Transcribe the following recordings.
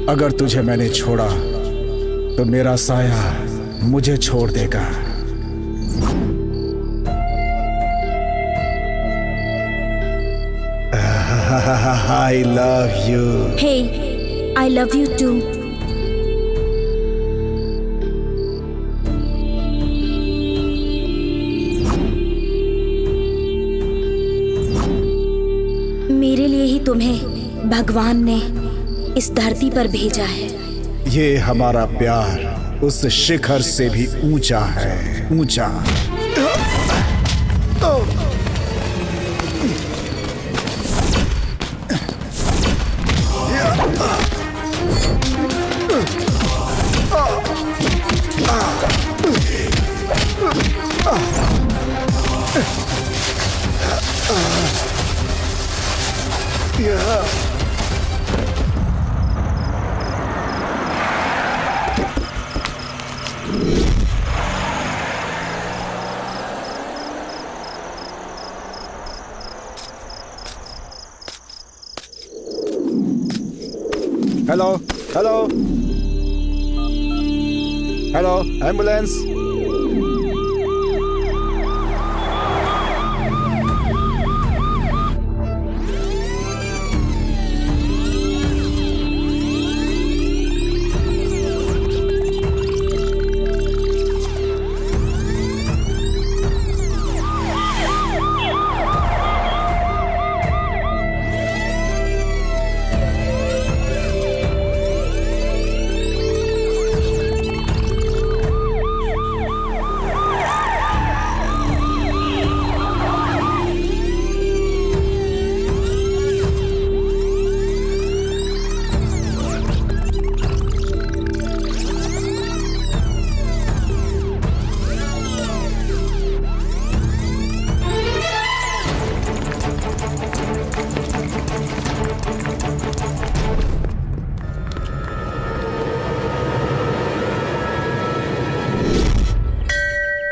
अगर तुझे मैंने छोड़ा तो मेरा साया मुझे छोड़ देगा। I love you. Hey, I love you too. मेरे लिए ही तुम्हें भगवान ने इस धरती पर भेजा है। ये हमारा प्यार उस शिखर से भी ऊंचा है, ऊंचा। Hello hello hello, ambulance.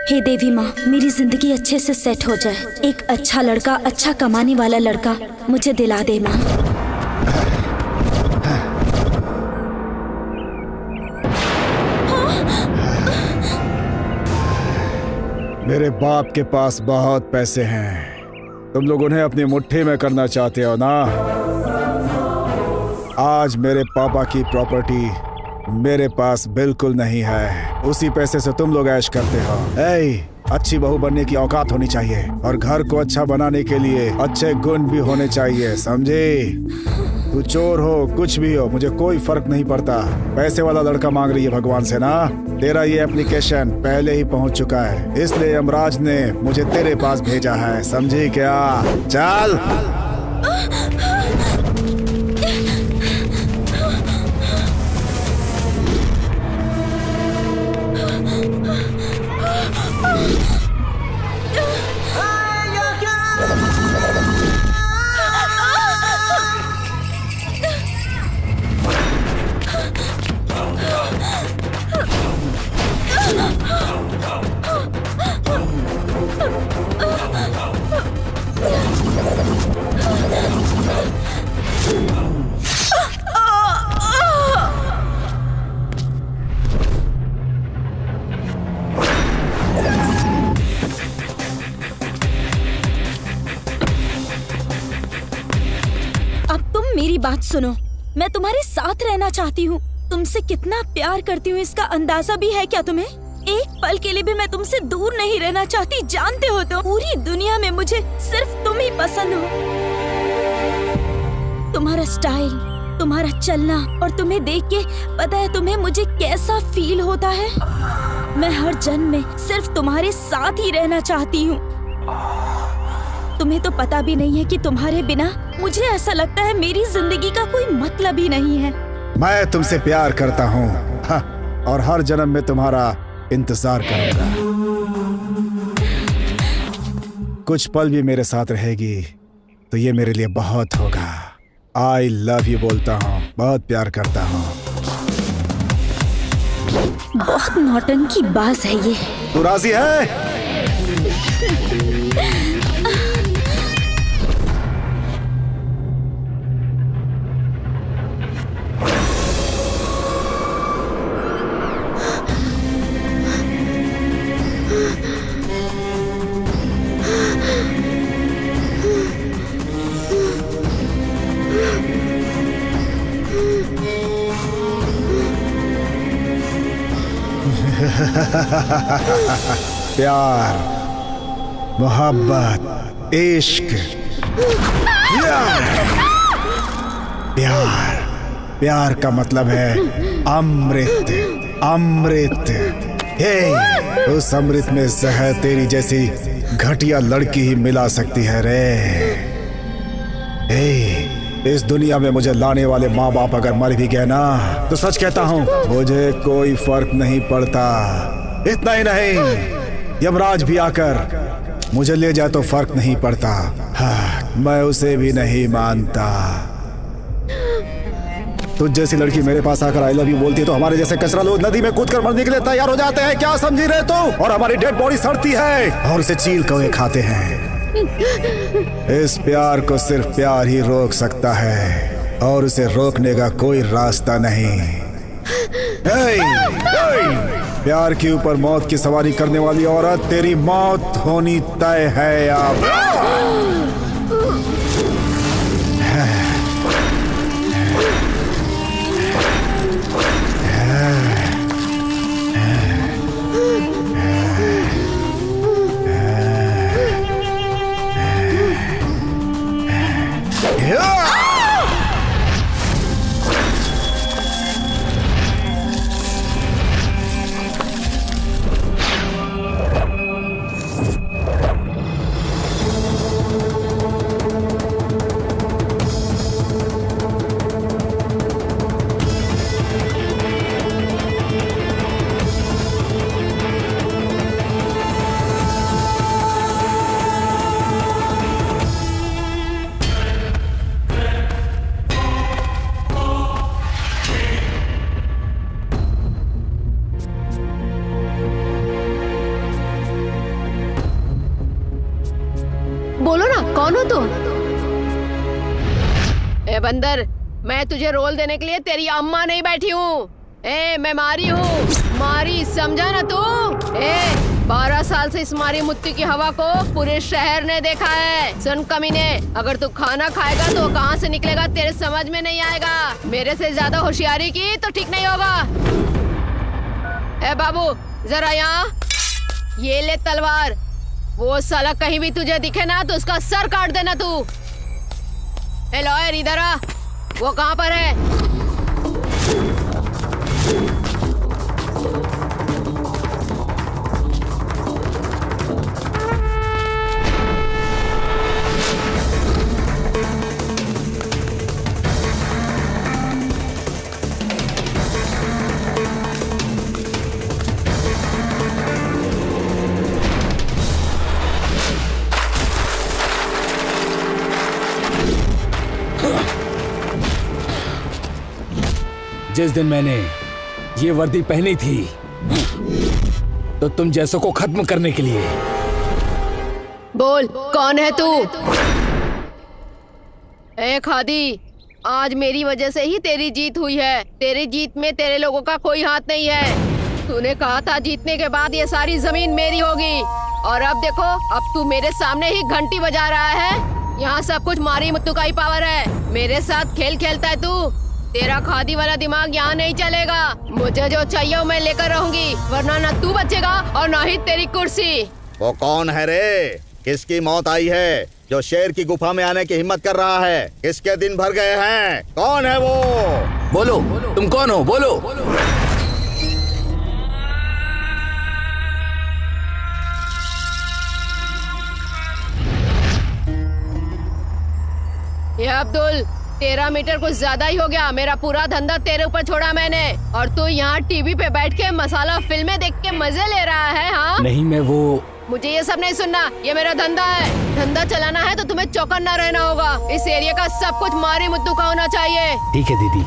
हे देवी माँ, मेरी जिंदगी अच्छे से सेट हो जाए। एक अच्छा लड़का, अच्छा कमाने वाला लड़का मुझे दिला दे माँ। मेरे बाप के पास बहुत पैसे हैं, तुम लोग उन्हें अपनी मुट्ठी में करना चाहते हो ना। आज मेरे पापा की प्रॉपर्टी मेरे पास बिल्कुल नहीं है, उसी पैसे से तुम लोग ऐश करते हो। अच्छी बहू बनने की औकात होनी चाहिए और घर को अच्छा बनाने के लिए अच्छे गुण भी होने चाहिए, समझे? तू चोर हो, कुछ भी हो, मुझे कोई फर्क नहीं पड़ता। पैसे वाला लड़का मांग रही है भगवान से ना। तेरा ये एप्लीकेशन पहले ही पहुंच चुका है, इसलिए यमराज ने मुझे तेरे पास भेजा है, समझी क्या? चल। मेरी बात सुनो, मैं तुम्हारे साथ रहना चाहती हूँ, तुमसे कितना प्यार करती हूँ इसका अंदाजा भी है क्या तुम्हें? एक पल के लिए भी मैं तुमसे दूर नहीं रहना चाहती, जानते हो तो? पूरी दुनिया में मुझे सिर्फ तुम ही पसंद हो। तुम्हारा स्टाइल, तुम्हारा चलना, और तुम्हें देख के पता है तुम्हें मुझे कैसा फील होता है। मैं हर जन्म में सिर्फ तुम्हारे साथ ही रहना चाहती हूँ। तुम्हें तो पता भी नहीं है कि तुम्हारे बिना मुझे ऐसा लगता है मेरी जिंदगी का कोई मतलब ही नहीं है। मैं तुमसे प्यार करता हूँ और हर जन्म में तुम्हारा इंतजार करूंगा। कुछ पल भी मेरे साथ रहेगी तो ये मेरे लिए बहुत होगा। आई लव यू बोलता हूँ, बहुत प्यार करता हूँ। बहुत नौटंकी बाज है ये। तू राजी है? प्यार, मोहब्बत, इश्क, प्यार। प्यार का मतलब है अमृत, अमृत। हे, उस अमृत में जहर तेरी जैसी घटिया लड़की ही मिला सकती है रे। हे, इस दुनिया में मुझे लाने वाले माँ बाप अगर मर भी गए ना, तो सच कहता हूँ मुझे कोई फर्क नहीं पड़ता। इतना ही नहीं, यमराज भी आकर मुझे ले जाए तो फर्क नहीं पड़ता। हाँ, मैं उसे भी नहीं मानता। तुझ जैसी लड़की मेरे पास आकर आई लव यू बोलती है तो हमारे जैसे कचरा लोग नदी में कूदकर मरने के लिए तैयार हो जाते हैं। क्या समझी रहे तू? और हमारी डेड बॉडी सड़ती है और उसे चील कौवे खाते हैं। इस प्यार को सिर्फ प्यार ही रोक सकता है और उसे रोकने का कोई रास्ता नहीं। प्यार के ऊपर मौत की सवारी करने वाली औरत, तेरी मौत होनी तय है अब। बोलो ना, कौन हो तुम? ए बंदर, मैं तुझे रोल देने के लिए तेरी अम्मा नहीं बैठी हूँ। मैं मारी हूँ, मारी, समझा ना तू? 12 साल से इस मारी मुत्ती की हवा को पूरे शहर ने देखा है। सुन कमीने, अगर तू खाना खाएगा तो कहाँ से निकलेगा तेरे समझ में नहीं आएगा। मेरे से ज्यादा होशियारी की तो ठीक नहीं होगा। बाबू जरा यहाँ, ये ले तलवार। वो साला कहीं भी तुझे दिखे ना तो उसका सर काट देना तू। लॉयर इधर आ, वो कहाँ पर है? जिस दिन मैंने ये वर्दी पहनी थी तो तुम जैसों को खत्म करने के लिए। बोल, कौन है तू? खादी, आज मेरी वजह से ही तेरी जीत हुई है। तेरी जीत में तेरे लोगों का कोई हाथ नहीं है। तूने कहा था जीतने के बाद ये सारी जमीन मेरी होगी, और अब देखो, अब तू मेरे सामने ही घंटी बजा रहा है। यहाँ सब कुछ मारी मुत्तू का ही पावर है। मेरे साथ खेल खेलता है तू। तेरा खादी वाला दिमाग यहाँ नहीं चलेगा। मुझे जो चाहिए मैं लेकर रहूंगी, वरना ना तू बचेगा और ना ही तेरी कुर्सी। वो कौन है रे? किसकी मौत आई है जो शेर की गुफा में आने की हिम्मत कर रहा है? किसके दिन भर गए हैं? कौन है वो? बोलो, तुम कौन हो? बोलो। ये अब्दुल, 13 मीटर कुछ ज्यादा ही हो गया। मेरा पूरा धंधा तेरे ऊपर छोड़ा मैंने, और तू यहाँ टीवी पे बैठ के मसाला फिल्में देख के मजे ले रहा है। हाँ नहीं, मैं वो मुझे ये सब नहीं सुनना, ये मेरा धंधा है। धंधा चलाना है तो तुम्हें चौकन्ना रहना होगा। इस एरिया का सब कुछ मारी मुद्दू का होना चाहिए। ठीक है दीदी।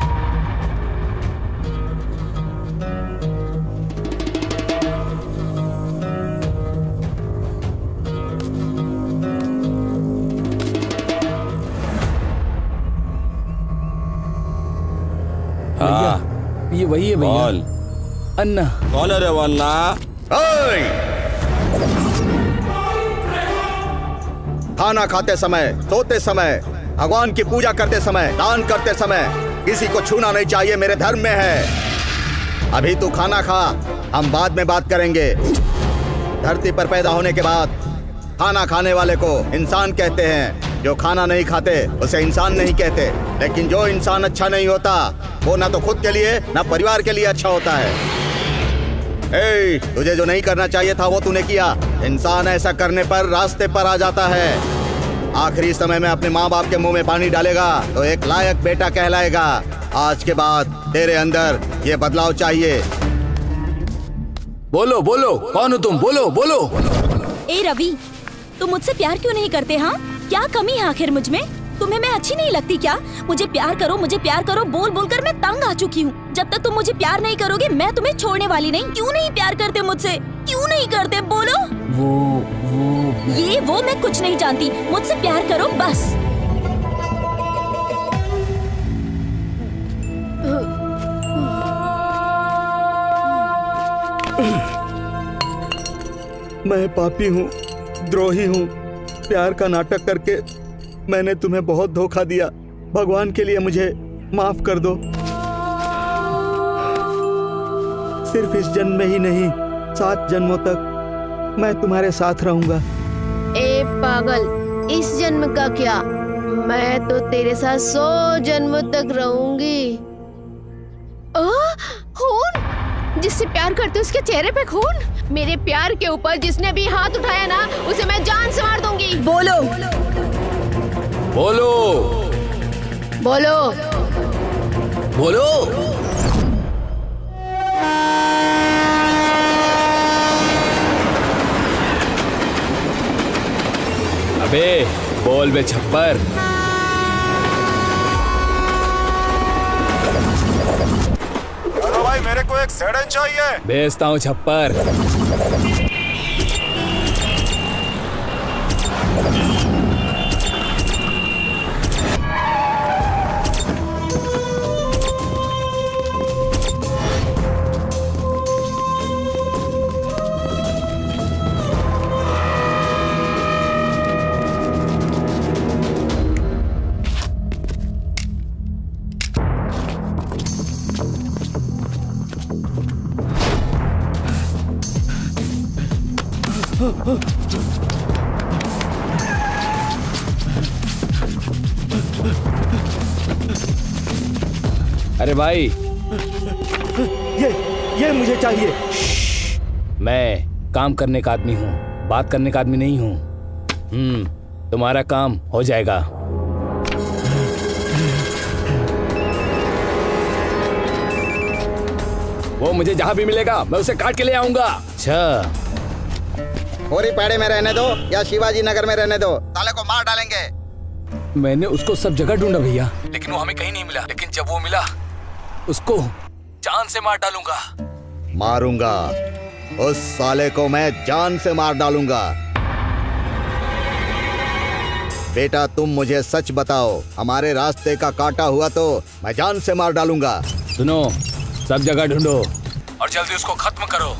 हाँ, ये वही है भैया। बोल। अन्ना। कौन है रे वो अन्ना? ओए! खाना खाते समय, सोते समय, भगवान की पूजा करते समय, दान करते समय किसी को छूना नहीं चाहिए, मेरे धर्म में है। अभी तू खाना खा, हम बाद में बात करेंगे। धरती पर पैदा होने के बाद खाना खाने वाले को इंसान कहते हैं, जो खाना नहीं खाते उसे इंसान नहीं कहते। लेकिन जो इंसान अच्छा नहीं होता वो ना तो खुद के लिए ना परिवार के लिए अच्छा होता है। ए, तुझे जो नहीं करना चाहिए था वो तूने किया। इंसान ऐसा करने पर रास्ते पर आ जाता है। आखिरी समय में अपने माँ बाप के मुंह में पानी डालेगा तो एक लायक बेटा कहलाएगा। आज के बाद तेरे अंदर ये बदलाव चाहिए। बोलो बोलो, कौन हो तुम? बोलो बोलो। ए रवि, तुम मुझसे प्यार क्यों नहीं करते? हाँ, क्या कमी है आखिर मुझ में? तुम्हें मैं अच्छी नहीं लगती क्या? मुझे प्यार करो, मुझे प्यार करो बोल बोल कर मैं तंग आ चुकी हूँ। जब तक तुम मुझे प्यार नहीं करोगे मैं तुम्हें छोड़ने वाली नहीं। क्यों नहीं प्यार करते मुझसे? क्यों नहीं करते? बोलो। वो मैं कुछ नहीं जानती। मुझसे प्यार करो बस। मैं पापी हूँ, द्रोही हूँ। प्यार का नाटक करके मैंने तुम्हें बहुत धोखा दिया। भगवान के लिए मुझे माफ कर दो। सिर्फ इस जन्म में ही नहीं, 7 जन्मों तक मैं तुम्हारे साथ रहूंगा। ए पागल, इस जन्म का क्या, मैं तो तेरे साथ 100 जन्म तक रहूंगी। खून? जिससे प्यार करते उसके चेहरे पे खून? मेरे प्यार के ऊपर जिसने भी हाथ उठाया ना उसे मैं जान से मार दूंगी। बोलो बोलो बोलो बोलो। अबे बोल बे छप्पर। भाई मेरे को एक सेडन चाहिए। भेजता हूँ छप्पर। अरे भाई, ये मुझे चाहिए। मैं काम करने का आदमी हूँ, बात करने का आदमी नहीं हूँ। तुम्हारा काम हो जाएगा। वो मुझे जहाँ भी मिलेगा मैं उसे काट के ले आऊंगा। अच्छा, होरी पैड़े में रहने दो या शिवाजी नगर में रहने दो, साले को मार डालेंगे। मैंने उसको सब जगह ढूंढा भैया, लेकिन वो हमें कहीं नहीं मिला। लेकिन जब वो मिला उसको जान से मार डालूंगा। मारूंगा उस साले को, मैं जान से मार डालूंगा। बेटा तुम मुझे सच बताओ, हमारे रास्ते का काटा हुआ तो मैं जान से मार डालूंगा। सुनो, सब जगह ढूंढो और जल्दी उसको खत्म करो।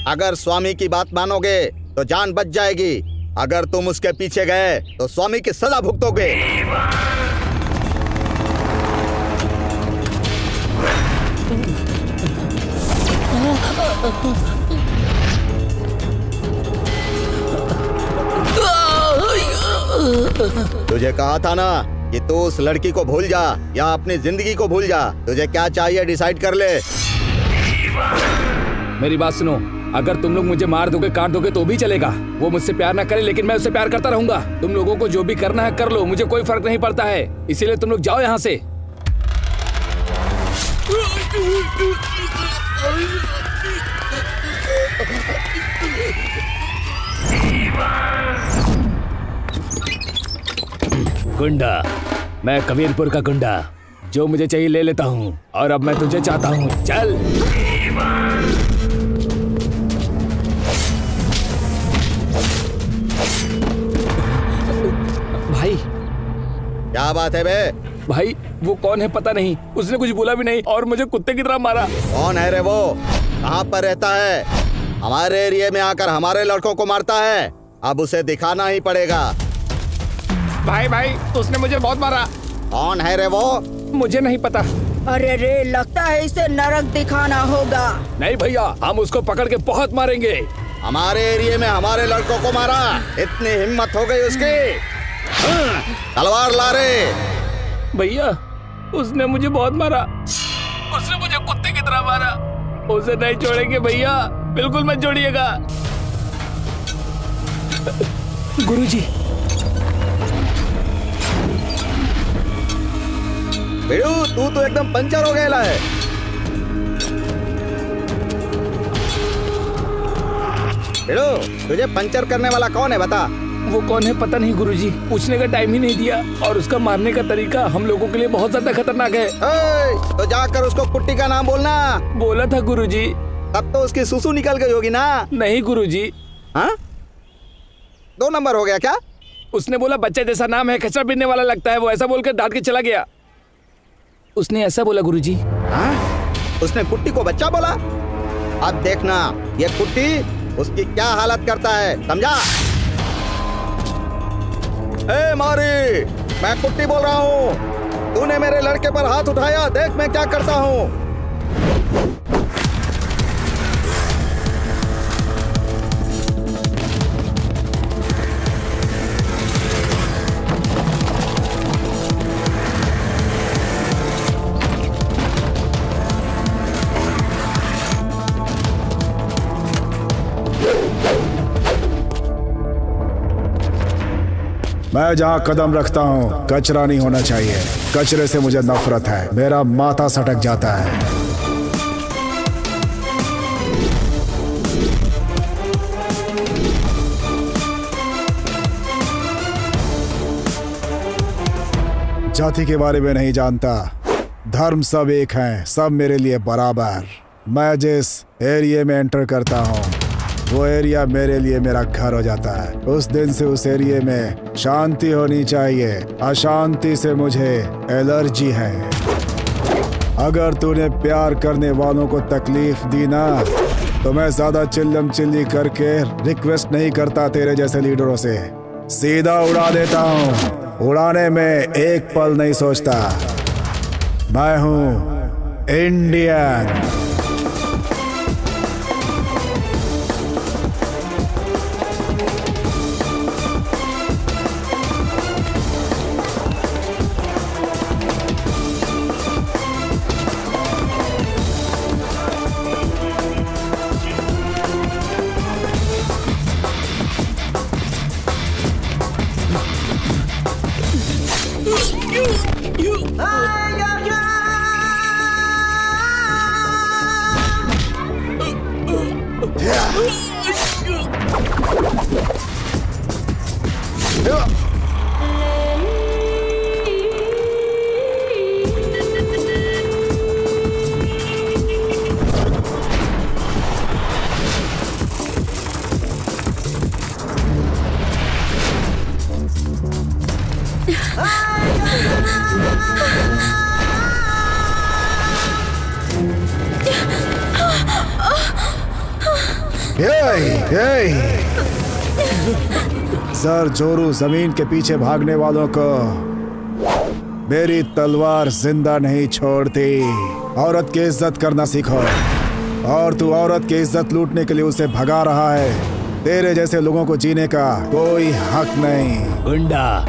अगर स्वामी की बात मानोगे तो जान बच जाएगी। अगर तुम उसके पीछे गए तो स्वामी की सजा भुगतोगे। तुझे कहा था ना कि तू उस लड़की को भूल जा या अपनी जिंदगी को भूल जा। तुझे क्या चाहिए डिसाइड कर ले। मेरी बात सुनो, अगर तुम लोग मुझे मार दोगे, काट दोगे तो भी चलेगा। वो मुझसे प्यार ना करे लेकिन मैं उससे प्यार करता रहूंगा। तुम लोगों को जो भी करना है कर लो, मुझे कोई फर्क नहीं पड़ता है। इसीलिए तुम लोग जाओ यहाँ से। गुंडा, मैं कबीरपुर का गुंडा, जो मुझे चाहिए ले लेता हूँ और अब मैं तुझे चाहता हूँ। चल। भाई, क्या बात है बे? भाई वो कौन है पता नहीं, उसने कुछ बोला भी नहीं और मुझे कुत्ते की तरह मारा। कौन है रे वो? कहाँ पर रहता है? हमारे एरिया में आकर हमारे लड़कों को मारता है। अब उसे दिखाना ही पड़ेगा। भाई उसने मुझे बहुत मारा। कौन है रे वो? मुझे नहीं पता। अरे रे, लगता है इसे नरक दिखाना होगा। नहीं भैया, हम उसको पकड़ के बहुत मारेंगे। हमारे एरिया में हमारे लड़कों को मारा, इतनी हिम्मत हो गई उसकी। तलवार ला रे। भैया, उसने मुझे बहुत मारा, उसने मुझे कुत्ते की तरह मारा। उसे नहीं छोड़ेंगे भैया, बिल्कुल मत छोड़िएगा। गुरुजी। बेड़ू, तू तो एकदम पंचर हो गया है। बेड़ू, तुझे पंचर करने वाला कौन है बता? वो कौन है पता नहीं गुरुजी, पूछने का टाइम ही नहीं दिया और उसका मारने का तरीका हम लोगों के लिए बहुत ज्यादा खतरनाक है। तो जाकर उसको कुट्टी का नाम बोलना। बोला था गुरुजी। तब तो उसकी सुसु निकल गई होगी ना? नहीं गुरुजी। हाँ? 2 नंबर हो गया क्या? उसने बोला बच्चे जैसा नाम है, कचरा पीने वाला लगता है, वो ऐसा बोलकर डांट के चला गया। उसने ऐसा बोला गुरुजी। हाँ? उसने कुट्टी को बच्चा बोला? अब देखना ये कुट्टी उसकी क्या हालत करता है, समझा? ए मारी, मैं कुट्टी बोल रहा हूँ। तूने मेरे लड़के पर हाथ उठाया, देख मैं क्या करता हूँ। मैं जहाँ कदम रखता हूँ कचरा नहीं होना चाहिए। कचरे से मुझे नफरत है, मेरा माथा सटक जाता है। जाति के बारे में नहीं जानता, धर्म सब एक हैं, सब मेरे लिए बराबर। मैं जिस एरिया में एंटर करता हूँ वो एरिया मेरे लिए मेरा घर हो जाता है। उस दिन से उस एरिया में शांति होनी चाहिए, अशांति से मुझे एलर्जी है। अगर तूने प्यार करने वालों को तकलीफ दी ना, तो मैं ज्यादा चिल्लम चिल्ली करके रिक्वेस्ट नहीं करता तेरे जैसे लीडरों से, सीधा उड़ा देता हूँ। उड़ाने में एक पल नहीं सोचता। मैं हूँ इंडियन। सर जोरू जमीन के पीछे भागने वालों को मेरी तलवार जिंदा नहीं छोड़ती। औरत की इज्जत करना सीखो। और तू औरत की इज्जत लूटने के लिए उसे भगा रहा है। तेरे जैसे लोगों को जीने का कोई हक नहीं। गुंडा,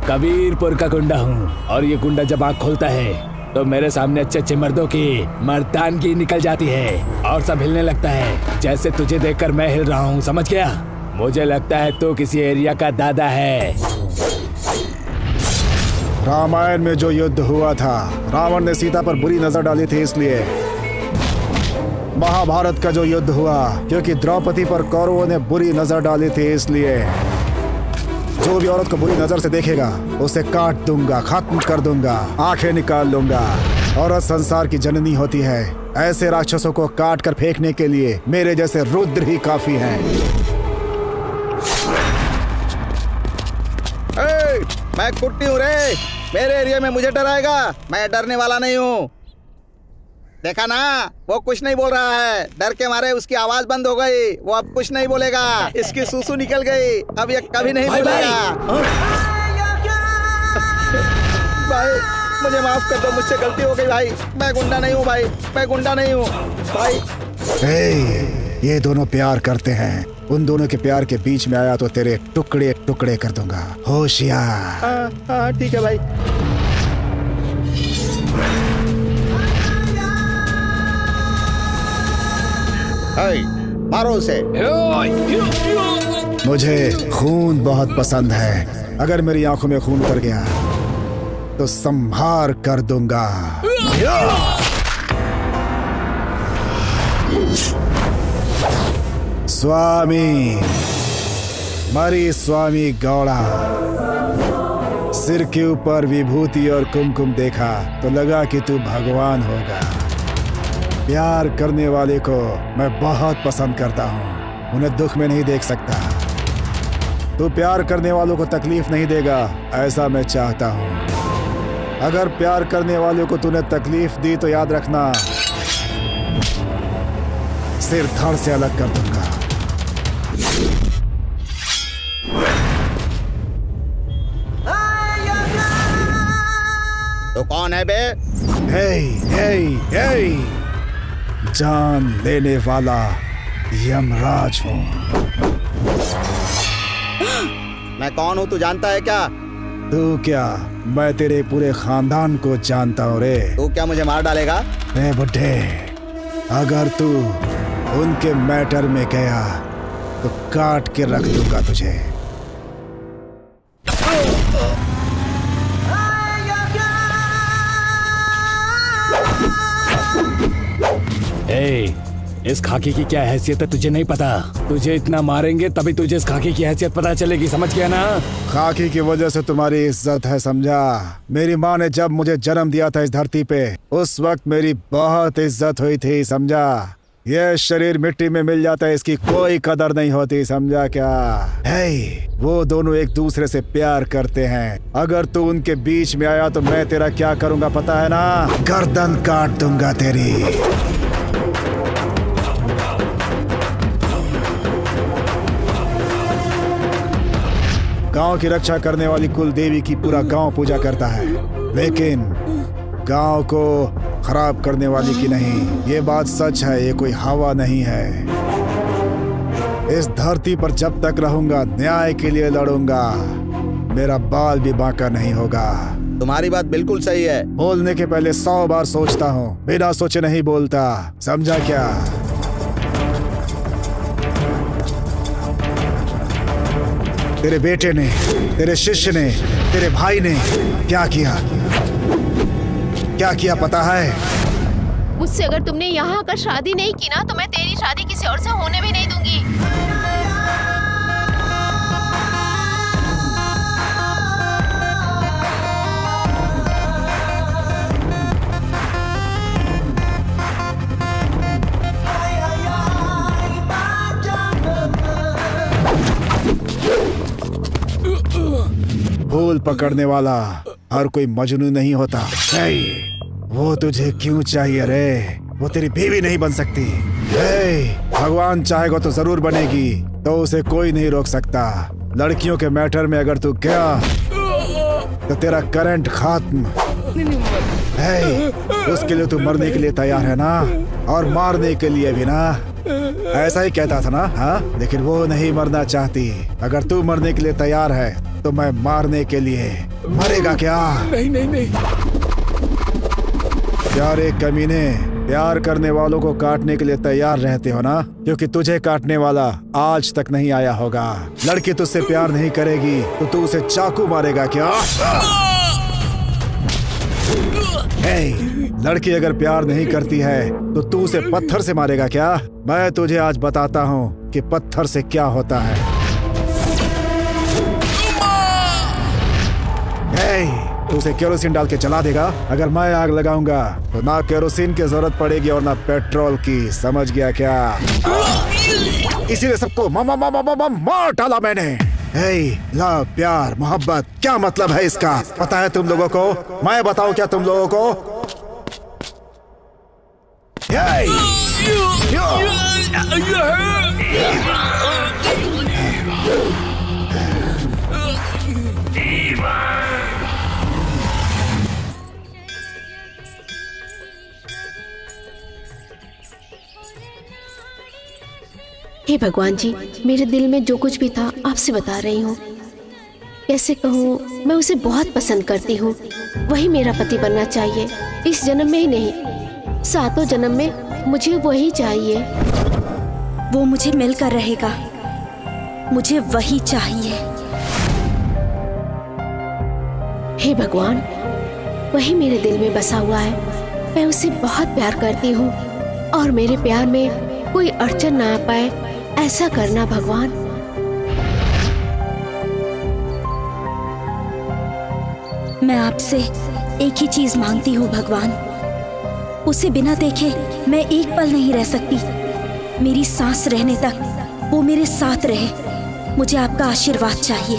कबीरपुर का गुंडा हूँ और ये गुंडा जब आँख खोलता है तो मेरे सामने अच्छे अच्छे मर्दों की मर्दानगी निकल जाती है और सब हिलने लगता है, जैसे तुझे देखकर मैं हिल रहा हूँ, समझ गया? मुझे लगता है तू किसी एरिया का दादा है। रामायण में जो युद्ध हुआ था, रावण ने सीता पर बुरी नजर डाली थी, इसलिए महाभारत का जो युद्ध हुआ, क्योंकि द्रौपदी पर कौरवों ने बुरी नजर डाली थी, इसलिए जो भी औरत को बुरी नजर से देखेगा उसे काट दूंगा, खत्म कर दूंगा, आंखें निकाल लूंगा। औरत संसार की जननी होती है। ऐसे राक्षसों को काट कर फेंकने के लिए मेरे जैसे रुद्र ही काफी हैं। मैं कुट्टी हूँ रे, मेरे एरिया में मुझे डराएगा? मैं डरने वाला नहीं हूँ। देखा ना, वो कुछ नहीं बोल रहा है, डर के मारे उसकी आवाज बंद हो गई। वो अब कुछ नहीं बोलेगा, इसकी सूसू निकल गई, अब ये कभी नहीं बोलेगा। भाई मुझे माफ कर दो, मुझसे गलती हो गई भाई। मैं गुंडा नहीं हूँ भाई, मैं गुंडा नहीं हूँ भाई। ये दोनों प्यार करते हैं। उन दोनों के प्यार के बीच में आया तो तेरे टुकड़े टुकड़े कर दूंगा, होशियार। हाँ ठीक है भाई। मारो उसे। मुझे खून बहुत पसंद है। अगर मेरी आंखों में खून उतर गया तो संहार कर दूंगा। स्वामी, मरी स्वामी गौड़ा। सिर के ऊपर विभूति और कुमकुम देखा तो लगा कि तू भगवान होगा। प्यार करने वाले को मैं बहुत पसंद करता हूँ, उन्हें दुख में नहीं देख सकता। तू प्यार करने वालों को तकलीफ नहीं देगा, ऐसा मैं चाहता हूँ। अगर प्यार करने वालों को तूने तकलीफ दी तो याद रखना, सिर धड़ से अलग कर दूंगा। तो कौन है बे? हे, जान लेने वाला यमराज हूँ। मैं कौन हूँ तू जानता है क्या? तू क्या, मैं तेरे पूरे खानदान को जानता हूँ रे। तू क्या मुझे मार डालेगा? रे बुड्ढे, अगर तू उनके मैटर में गया तो काट के रख दूंगा तुझे। इस खाकी की क्या हैसियत है तुझे नहीं पता? तुझे इतना मारेंगे तभी तुझे इस खाकी की हैसियत पता चलेगी, समझ गया ना? खाकी की वजह से तुम्हारी इज्जत है, समझा? मेरी माँ ने जब मुझे जन्म दिया था इस धरती पे, उस वक्त मेरी बहुत इज्जत हुई थी, समझा? ये शरीर मिट्टी में मिल जाता है, इसकी कोई कदर नहीं होती, समझा क्या? वो दोनों एक दूसरे से प्यार करते हैं। अगर तू उनके बीच में आया तो मैं तेरा क्या करूंगा पता है ना? गर्दन काट दूंगा तेरी। गांव की रक्षा करने वाली कुल देवी की पूरा गांव पूजा करता है, लेकिन गांव को खराब करने वाली की नहीं। ये बात सच है, ये कोई हवा नहीं है। इस धरती पर जब तक रहूंगा न्याय के लिए लड़ूंगा, मेरा बाल भी बांका नहीं होगा। तुम्हारी बात बिल्कुल सही है। बोलने के पहले 100 बार सोचता हूँ, बिना सोचे नहीं बोलता, समझा क्या? तेरे बेटे ने, तेरे शिष्य ने, तेरे भाई ने क्या किया? क्या किया पता है? मुझसे अगर तुमने यहाँ आकर शादी नहीं की ना, तो मैं तेरी शादी किसी और से होने भी नहीं दूंगी। फूल पकड़ने वाला हर कोई मजनू नहीं होता। वो तुझे क्यों चाहिए रे? वो तेरी बीवी नहीं बन सकती। भगवान चाहेगा तो जरूर बनेगी, तो उसे कोई नहीं रोक सकता। लड़कियों के मैटर में अगर तू गया तो तेरा करंट खत्म। उसके लिए तू मरने के लिए तैयार है ना? और मारने के लिए भी ना? ऐसा ही कहता था ना? हाँ, लेकिन वो नहीं मरना चाहती। अगर तू मरने के लिए तैयार है तो मैं मारने के लिए। मरेगा क्या? नहीं नहीं नहीं। प्यारे कमीने, प्यार करने वालों को काटने के लिए तैयार रहते हो ना? क्योंकि तुझे काटने वाला आज तक नहीं आया होगा। लड़की तुझसे प्यार नहीं करेगी तो तू उसे चाकू मारेगा क्या? लड़की अगर प्यार नहीं करती है तो तू उसे पत्थर से मारेगा क्या? मैं तुझे आज बताता हूँ कि पत्थर से क्या होता है। तू उसे केरोसिन डाल के जला देगा। अगर मैं आग लगाऊंगा तो ना केरोसिन की जरूरत पड़ेगी और ना पेट्रोल की, समझ गया क्या? इसीलिए सबको मार डाला मैंने। लव, प्यार, मोहब्बत, क्या मतलब है इसका? पता है तुम लोगों को? मैं बताऊं क्या तुम लोगों को? हे भगवान जी, मेरे दिल में जो कुछ भी था आपसे बता रही हूँ। कैसे कहूँ, मैं उसे बहुत पसंद करती हूँ। वही मेरा पति बनना चाहिए, इस जन्म में ही नहीं, 7 जन्म में मुझे वही चाहिए। वो मुझे मिलकर रहेगा, मुझे वही चाहिए। हे भगवान, वही मेरे दिल में बसा हुआ है। मैं उसे बहुत प्यार करती हूँ और मेरे प्यार में कोई अड़चन ना आ पाए, ऐसा करना भगवान। मैं आपसे एक ही चीज मांगती हूँ भगवान, उसे बिना देखे मैं एक पल नहीं रह सकती। मेरी सांस रहने तक वो मेरे साथ रहे। मुझे आपका आशीर्वाद चाहिए।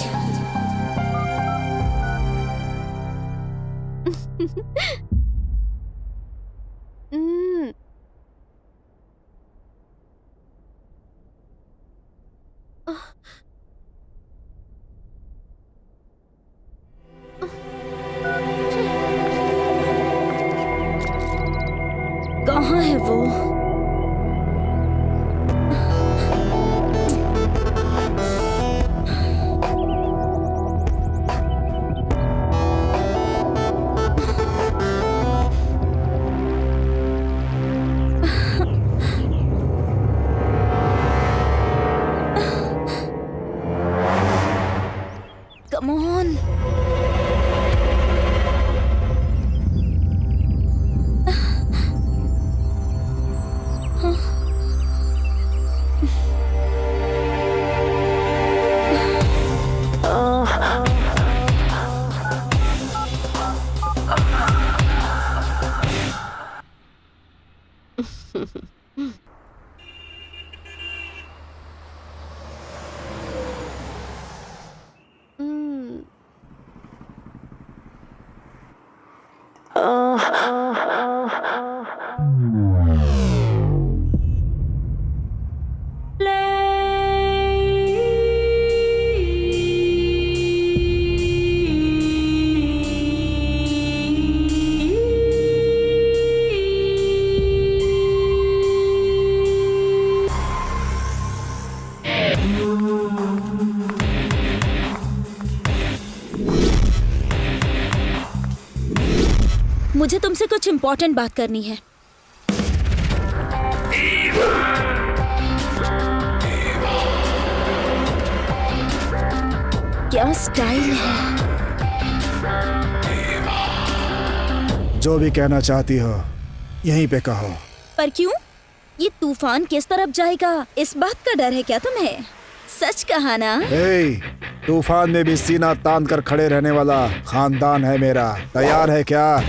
कहाँ है वो? Come on. मुझे तुमसे कुछ इम्पोर्टेंट बात करनी है। क्या स्टाइल है। जो भी कहना चाहती हो यहीं पे कहो। पर क्यों? ये तूफान किस तरफ जाएगा, इस बात का डर है क्या तुम्हें? सच कहा ना? तूफान में भी सीना तान कर खड़े रहने वाला खानदान है मेरा। तैयार है क्या?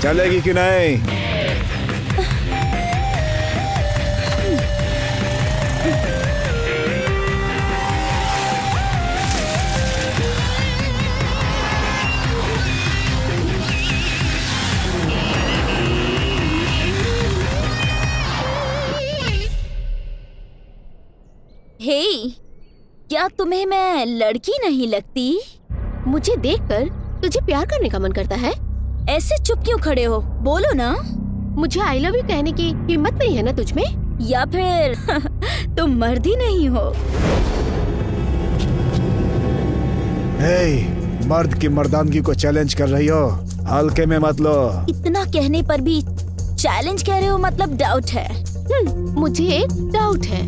चलेगी कि नहीं? हे, क्या तुम्हें मैं लड़की नहीं लगती? मुझे देखकर तुझे प्यार करने का मन करता है? ऐसे चुप क्यों खड़े हो? बोलो ना। मुझे आई लव यू कहने की हिम्मत नहीं है ना तुझ में? या फिर तुम मर्द ही नहीं हो? मर्द की मर्दानगी को चैलेंज कर रही हो? हल्के में मत लो। इतना कहने पर भी चैलेंज कह रहे हो, मतलब डाउट है। मुझे एक डाउट है।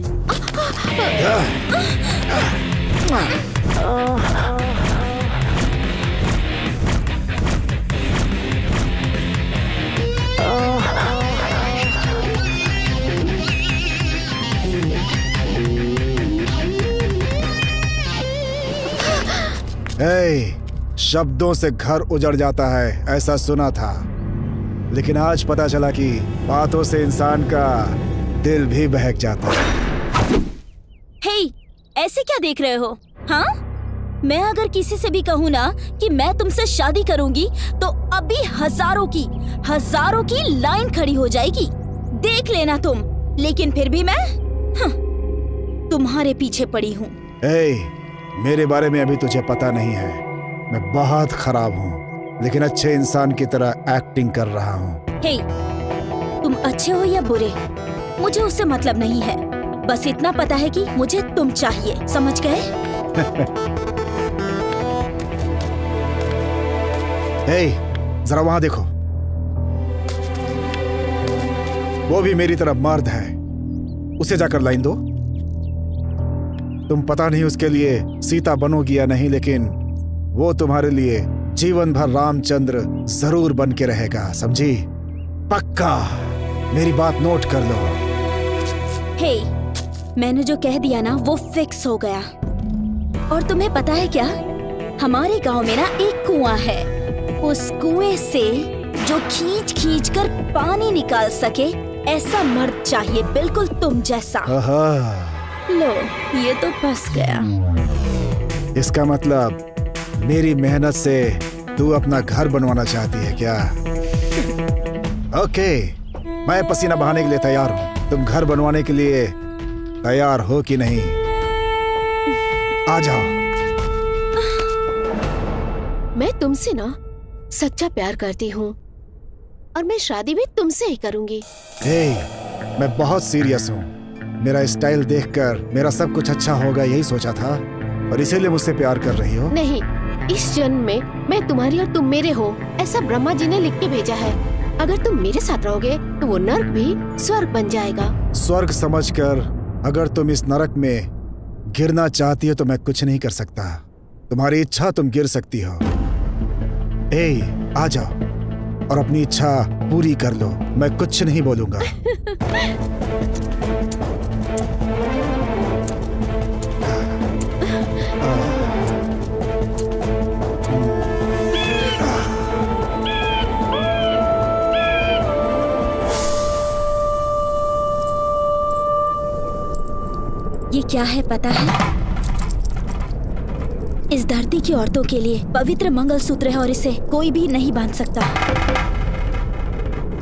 शब्दों से घर उजड़ जाता है, ऐसा सुना था, लेकिन आज पता चला कि बातों से इंसान का दिल भी बहक जाता है। हे, ऐसे क्या देख रहे हो? हाँ, मैं अगर किसी से भी कहूँ ना कि मैं तुमसे शादी करूंगी तो अभी हजारों की लाइन खड़ी हो जाएगी। देख लेना तुम। लेकिन फिर भी मैं तुम्हारे पीछे पड़ी हूँ। मेरे बारे में अभी तुझे पता नहीं है। मैं बहुत खराब हूँ, लेकिन अच्छे इंसान की तरह एक्टिंग कर रहा हूँ। हे, तुम अच्छे हो या बुरे, मुझे उससे मतलब नहीं है। बस इतना पता है कि मुझे तुम चाहिए, समझ गए? जरा वहां देखो, वो भी मेरी तरफ मर्द है। उसे जाकर लाइन दो। तुम पता नहीं उसके लिए सीता बनोगी या नहीं, लेकिन वो तुम्हारे लिए जीवन भर रामचंद्र जरूर बन के रहेगा, समझी? पक्का। मेरी बात नोट कर लो। हे, मैंने जो कह दिया ना वो फिक्स हो गया। और तुम्हें पता है क्या, हमारे गांव में ना एक कुआं है। उस कुएं से जो खींच कर पानी निकाल सके, ऐसा मर्द चाहिए, बिल्कुल तुम जैसा। लो, ये तो फंस गया। इसका मतलब मेरी मेहनत से तू अपना घर बनवाना चाहती है क्या? ओके, मैं पसीना बहाने के लिए तैयार हूँ। तुम घर बनवाने के लिए तैयार हो कि नहीं? आ जाओ। मैं तुमसे ना सच्चा प्यार करती हूँ और मैं शादी भी तुमसे ही करूँगी। मैं बहुत सीरियस हूँ। मेरा स्टाइल देखकर मेरा सब कुछ अच्छा होगा यही सोचा था, और इसीलिए मुझसे प्यार कर रही हो? नहीं, इस जन्म में मैं तुम्हारी और तुम मेरे हो, ऐसा ब्रह्मा जी ने लिख के भेजा है। अगर तुम मेरे साथ रहोगे तो वो नर्क भी स्वर्ग बन जाएगा। स्वर्ग समझकर अगर तुम इस नरक में गिरना चाहती हो तो मैं कुछ नहीं कर सकता। तुम्हारी इच्छा, तुम गिर सकती हो। आ जाओ और अपनी इच्छा पूरी कर लो। मैं कुछ नहीं बोलूंगा। ये क्या है पता है? इस धरती की औरतों के लिए पवित्र मंगलसूत्र है और इसे कोई भी नहीं बांध सकता।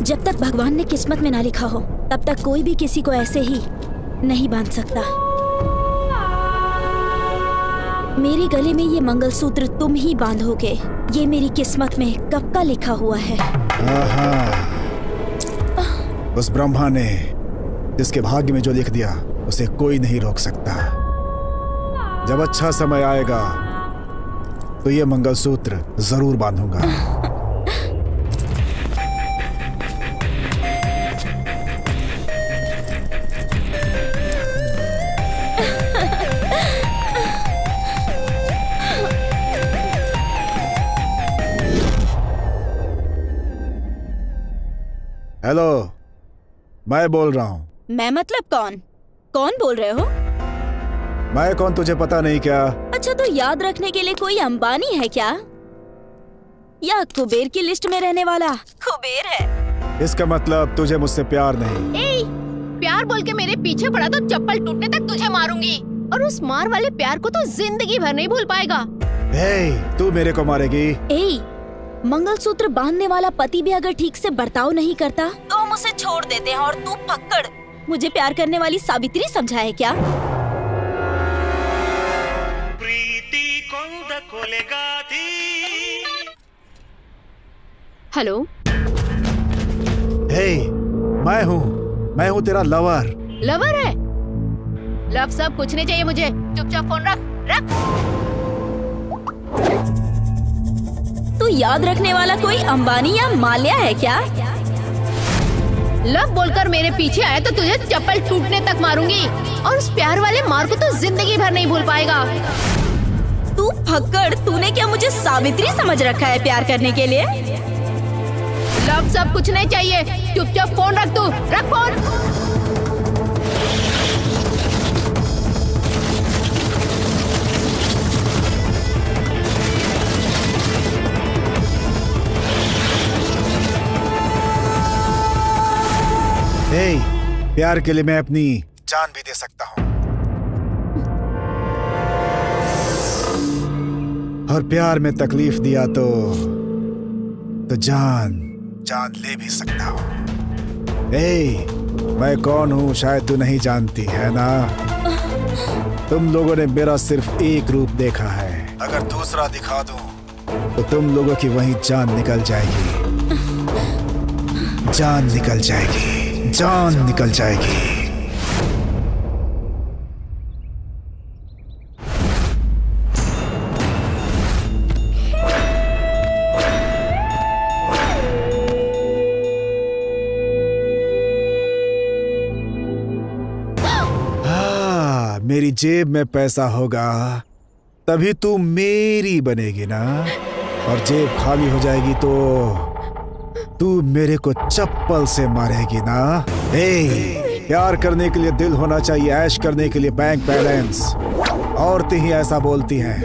जब तक भगवान ने किस्मत में ना लिखा हो तब तक कोई भी किसी को ऐसे ही नहीं बांध सकता। मेरे गले में ये मंगलसूत्र तुम ही बांधोगे। ये मेरी किस्मत में कब का लिखा हुआ है। उस ब्रह्मा ने जिसके भाग्य में जो लिख दिया उसे कोई नहीं रोक सकता। जब अच्छा समय आएगा तो ये मंगलसूत्र जरूर बांधूंगा। हेलो, मैं बोल रहा हूँ। मैं मतलब कौन? कौन बोल रहे हो? मैं कौन तुझे पता नहीं क्या? अच्छा, तो याद रखने के लिए कोई अंबानी है क्या? या कुबेर की लिस्ट में रहने वाला कुबेर है? इसका मतलब तुझे मुझसे प्यार नहीं। प्यार बोल के मेरे पीछे पड़ा तो चप्पल टूटने तक तुझे मारूंगी, और उस मार वाले प्यार को तो जिंदगी भर नहीं भूल पाएगा। तू मेरे को मारेगी? मंगलसूत्र बांधने वाला पति भी अगर ठीक से बर्ताव नहीं करता तो हम उसे छोड़ देते हैं, और तू पकड़ मुझे प्यार करने वाली सावित्री समझा है क्या? हेलो, मैं हूँ तेरा लवर। लवर है? लव सब कुछ नहीं चाहिए मुझे। चुपचाप फोन रख। तू याद रखने वाला कोई अंबानी या माल्या है क्या? लव बोलकर मेरे पीछे आए तो तुझे चप्पल टूटने तक मारूंगी, और उस प्यार वाले मार को तो जिंदगी भर नहीं भूल पाएगा। तू फक्कड़, तूने क्या मुझे सावित्री समझ रखा है प्यार करने के लिए? लव सब कुछ नहीं चाहिए, चुपचाप फोन रख, तू रख फोन। हे, प्यार के लिए मैं अपनी जान भी दे सकता हूँ, और प्यार में तकलीफ दिया तो जान ले भी सकता हूँ। हे, मैं कौन हूँ शायद तू नहीं जानती है ना। तुम लोगों ने मेरा सिर्फ एक रूप देखा है, अगर दूसरा दिखा दूं तो तुम लोगों की वहीं जान निकल जाएगी, जान निकल जाएगी, जान निकल जाएगी। मेरी जेब में पैसा होगा तभी तू मेरी बनेगी ना, और जेब खाली हो जाएगी तो तू मेरे को चप्पल से मारेगी ना। प्यार करने के लिए दिल होना चाहिए, ऐश करने के लिए बैंक बैलेंस। औरतें ही ऐसा बोलती हैं।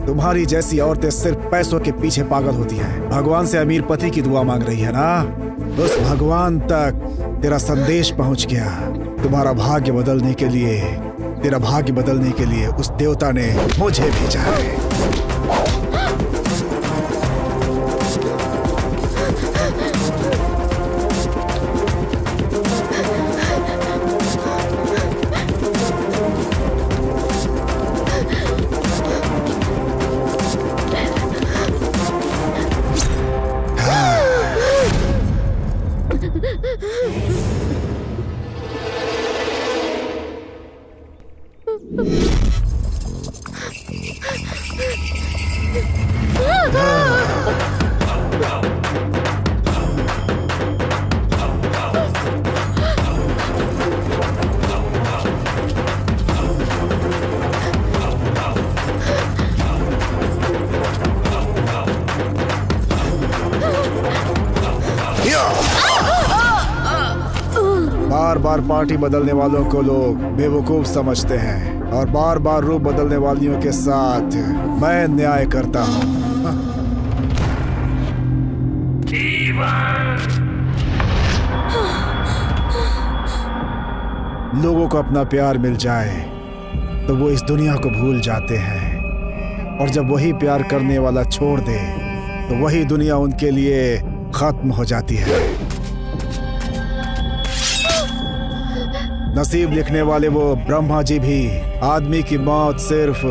तुम्हारी जैसी औरतें सिर्फ पैसों के पीछे पागल होती हैं। भगवान से अमीर पति की दुआ मांग रही है ना, उस भगवान तक तेरा संदेश पहुंच गया। तुम्हारा भाग्य बदलने के लिए, तेरा भाग्य बदलने के लिए उस देवता ने मुझे भेजा है। बार बार पार्टी बदलने वालों को लोग बेवकूफ समझते हैं, और बार बार रूप बदलने वालियों के साथ मैं न्याय करता हूँ। लोगों को अपना प्यार मिल जाए तो वो इस दुनिया को भूल जाते हैं, और जब वही प्यार करने वाला छोड़ दे तो वही दुनिया उनके लिए खत्म हो जाती है। नसीब लिखने वाले वो ब्रह्मा जी भी आदमी की मौत सिर्फ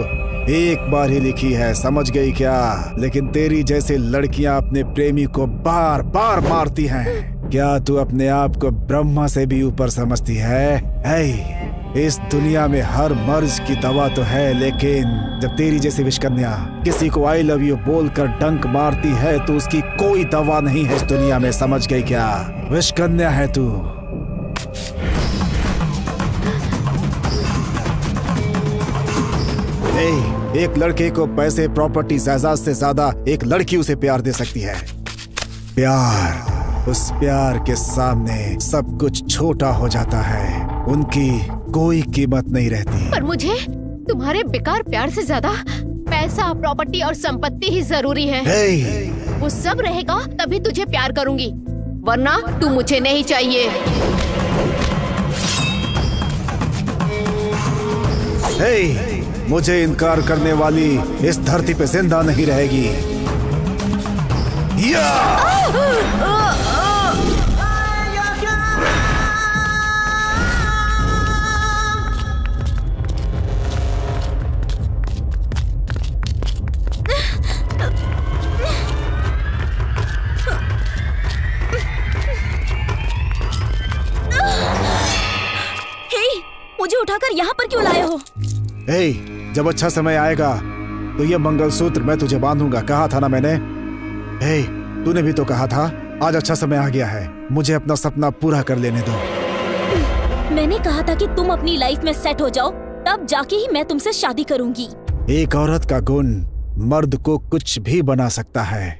एक बार ही लिखी है, समझ गई क्या? लेकिन तेरी जैसे लड़कियां अपने प्रेमी को बार बार मारती हैं। क्या तू अपने आप को ब्रह्मा से भी ऊपर समझती है? इस दुनिया में हर मर्ज की दवा तो है, लेकिन जब तेरी जैसी विषकन्या किसी को आई लव यू बोलकर डंक मारती है तो उसकी कोई दवा नहीं है इस दुनिया में, समझ गई क्या? विषकन्या है तू। एक लड़के को पैसे, प्रॉपर्टी, जायदाद से ज्यादा एक लड़की उसे प्यार दे सकती है। प्यार, उस प्यार के सामने सब कुछ छोटा हो जाता है, उनकी कोई कीमत नहीं रहती। पर मुझे तुम्हारे बेकार प्यार से ज्यादा पैसा, प्रॉपर्टी और संपत्ति ही जरूरी है। वो सब रहेगा तभी तुझे प्यार करूंगी, वरना तू मुझे नहीं चाहिए। मुझे इनकार करने वाली इस धरती पे जिंदा नहीं रहेगी। मुझे उठाकर यहाँ पर क्यों लाए हो? जब अच्छा समय आएगा तो ये मंगलसूत्र मैं तुझे बांधूंगा, कहा था ना मैंने। तूने भी तो कहा था आज अच्छा समय आ गया है, मुझे अपना सपना पूरा कर लेने दो। मैंने कहा था कि तुम अपनी लाइफ में सेट हो जाओ, तब जाके ही मैं तुमसे शादी करूंगी। एक औरत का गुण मर्द को कुछ भी बना सकता है।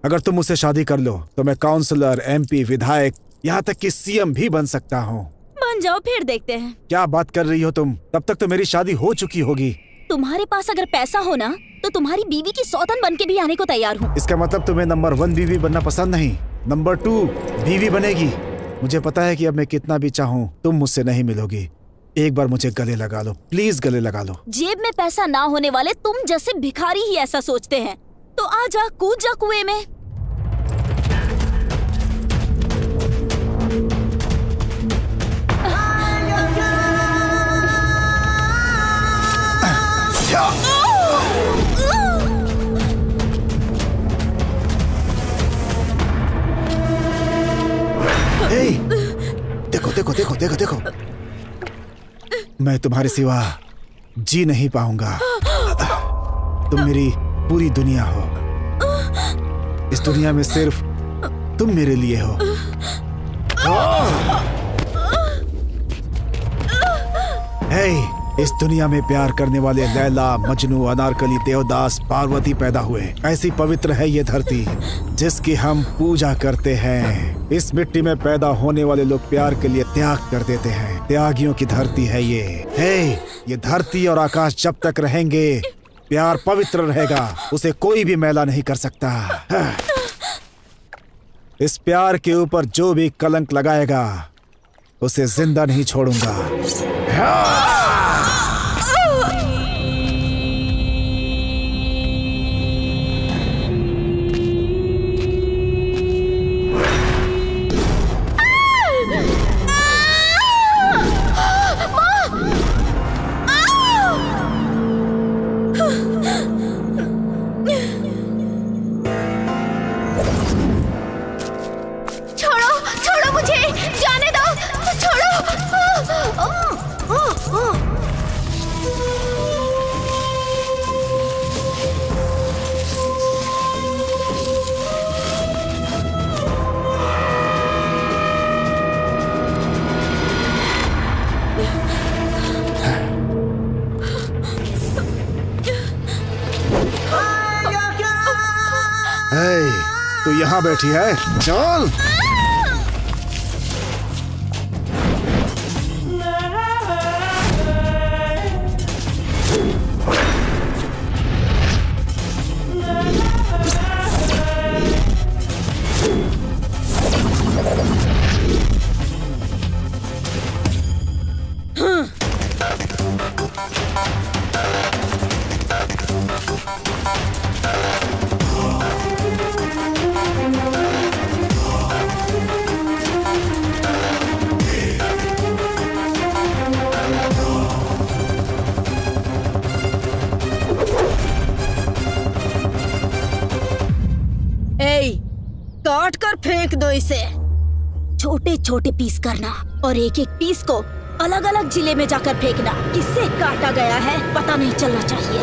अगर तुम मुझसे शादी कर लो तो मैं काउंसलर, MP, विधायक, यहाँ तक कि CM भी बन सकता हूँ। बन जाओ, फिर देखते हैं। क्या बात कर रही हो तुम? तब तक तो मेरी शादी हो चुकी होगी। तुम्हारे पास अगर पैसा हो ना तो तुम्हारी बीवी की सौतन बन के भी आने को तैयार हूँ। इसका मतलब तुम्हें नंबर 1 बीवी बनना पसंद नहीं, नंबर 2 बीवी बनेगी। मुझे पता है कि अब मैं कितना भी चाहूँ तुम मुझसे नहीं मिलोगी। एक बार मुझे गले लगा लो, प्लीज गले लगा लो। जेब में पैसा ना होने वाले तुम जैसे भिखारी ही ऐसा सोचते हैं, तो आ जा, कूद जा कुएं में। ए, देखो देखो देखो देखो देखो, मैं तुम्हारे सिवा जी नहीं पाऊंगा। तुम मेरी पूरी दुनिया हो। इस दुनिया में सिर्फ तुम मेरे लिए हो। हे, इस दुनिया में प्यार करने वाले लैला, मजनू, अनारकली, देवदास, पार्वती पैदा हुए। ऐसी पवित्र है ये धरती जिसकी हम पूजा करते हैं। इस मिट्टी में पैदा होने वाले लोग प्यार के लिए त्याग कर देते हैं। त्यागियों की धरती है ये। हे, ये धरती और आकाश जब तक रहेंगे प्यार पवित्र रहेगा, उसे कोई भी मैला नहीं कर सकता। इस प्यार के ऊपर जो भी कलंक लगाएगा उसे जिंदा नहीं छोड़ूंगा। तू यहाँ बैठी है, चल। काट कर फेंक दो इसे। छोटे छोटे पीस करना और एक एक पीस को अलग अलग जिले में जाकर फेंकना। किससे काटा गया है पता नहीं चलना चाहिए।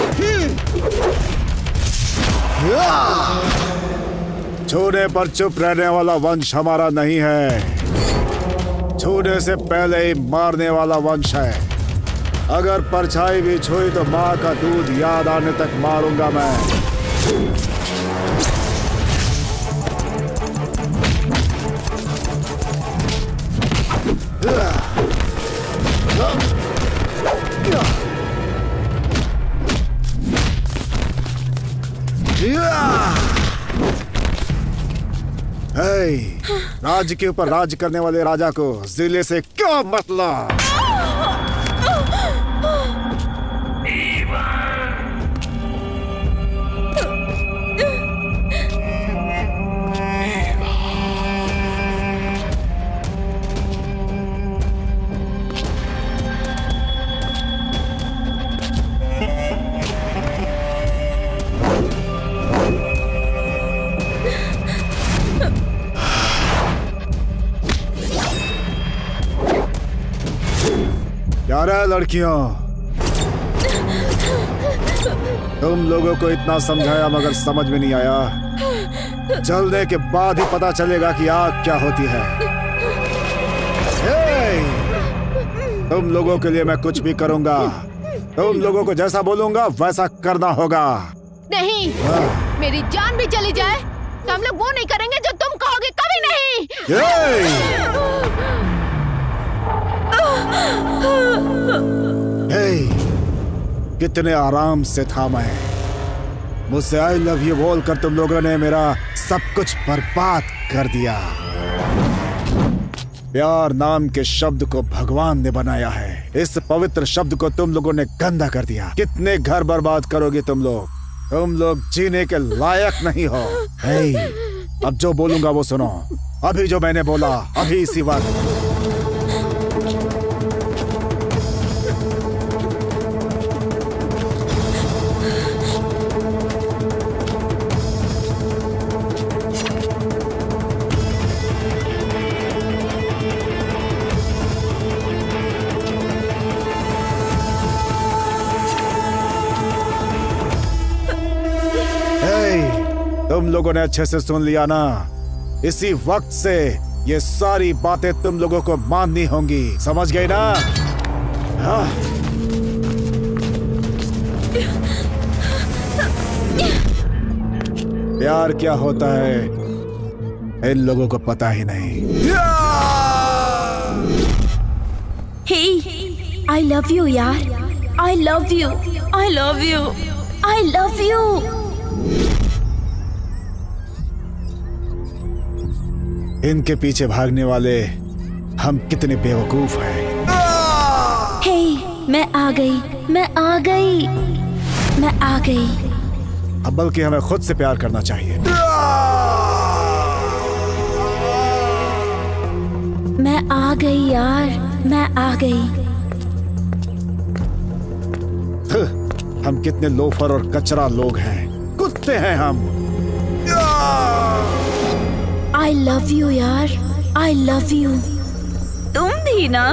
छूने पर चुप रहने वाला वंश हमारा नहीं है, छूने से पहले ही मारने वाला वंश है। अगर परछाई भी छुई तो माँ का दूध याद आने तक मारूंगा मैं। राज्य के ऊपर राज करने वाले राजा को जिले से क्या मतलब? क्या रे लड़कियों, तुम लोगों को इतना समझाया मगर समझ में नहीं आया। जलने के बाद ही पता चलेगा कि आग क्या होती है। हे! तुम लोगों के लिए मैं कुछ भी करूंगा। तुम लोगों को जैसा बोलूंगा वैसा करना होगा। नहीं, मेरी जान भी चली जाए तो हम लोग वो नहीं करेंगे जो तुम कहोगे, कभी नहीं। कितने आराम से था मैं। मुझसे आई लव यू बोलकर तुम लोगों ने मेरा सब कुछ बर्बाद कर दिया। प्यार नाम के शब्द को भगवान ने बनाया है, इस पवित्र शब्द को तुम लोगों ने गंदा कर दिया। कितने घर बर्बाद करोगे तुम लोग जीने के लायक नहीं हो। अब जो बोलूंगा वो सुनो। अभी जो मैंने बोला, अभी इसी वक्त। तुम लोगों ने अच्छे से सुन लिया ना? इसी वक्त से ये सारी बातें तुम लोगों को माननी होंगी, समझ गए ना? हाँ। प्यार क्या होता है इन लोगों को पता ही नहीं। हे, I love you यार। I love you। I love you। I love you। इनके पीछे भागने वाले हम कितने बेवकूफ हैं। हे, मैं आ गई। मैं आ गई। मैं आ गई। अब बल्कि हमें खुद से प्यार करना चाहिए। मैं आ गई यार। मैं आ गई। हम कितने लोफर और कचरा लोग हैं, कुत्ते हैं हम। I love you यार। I love you। तुम भी ना?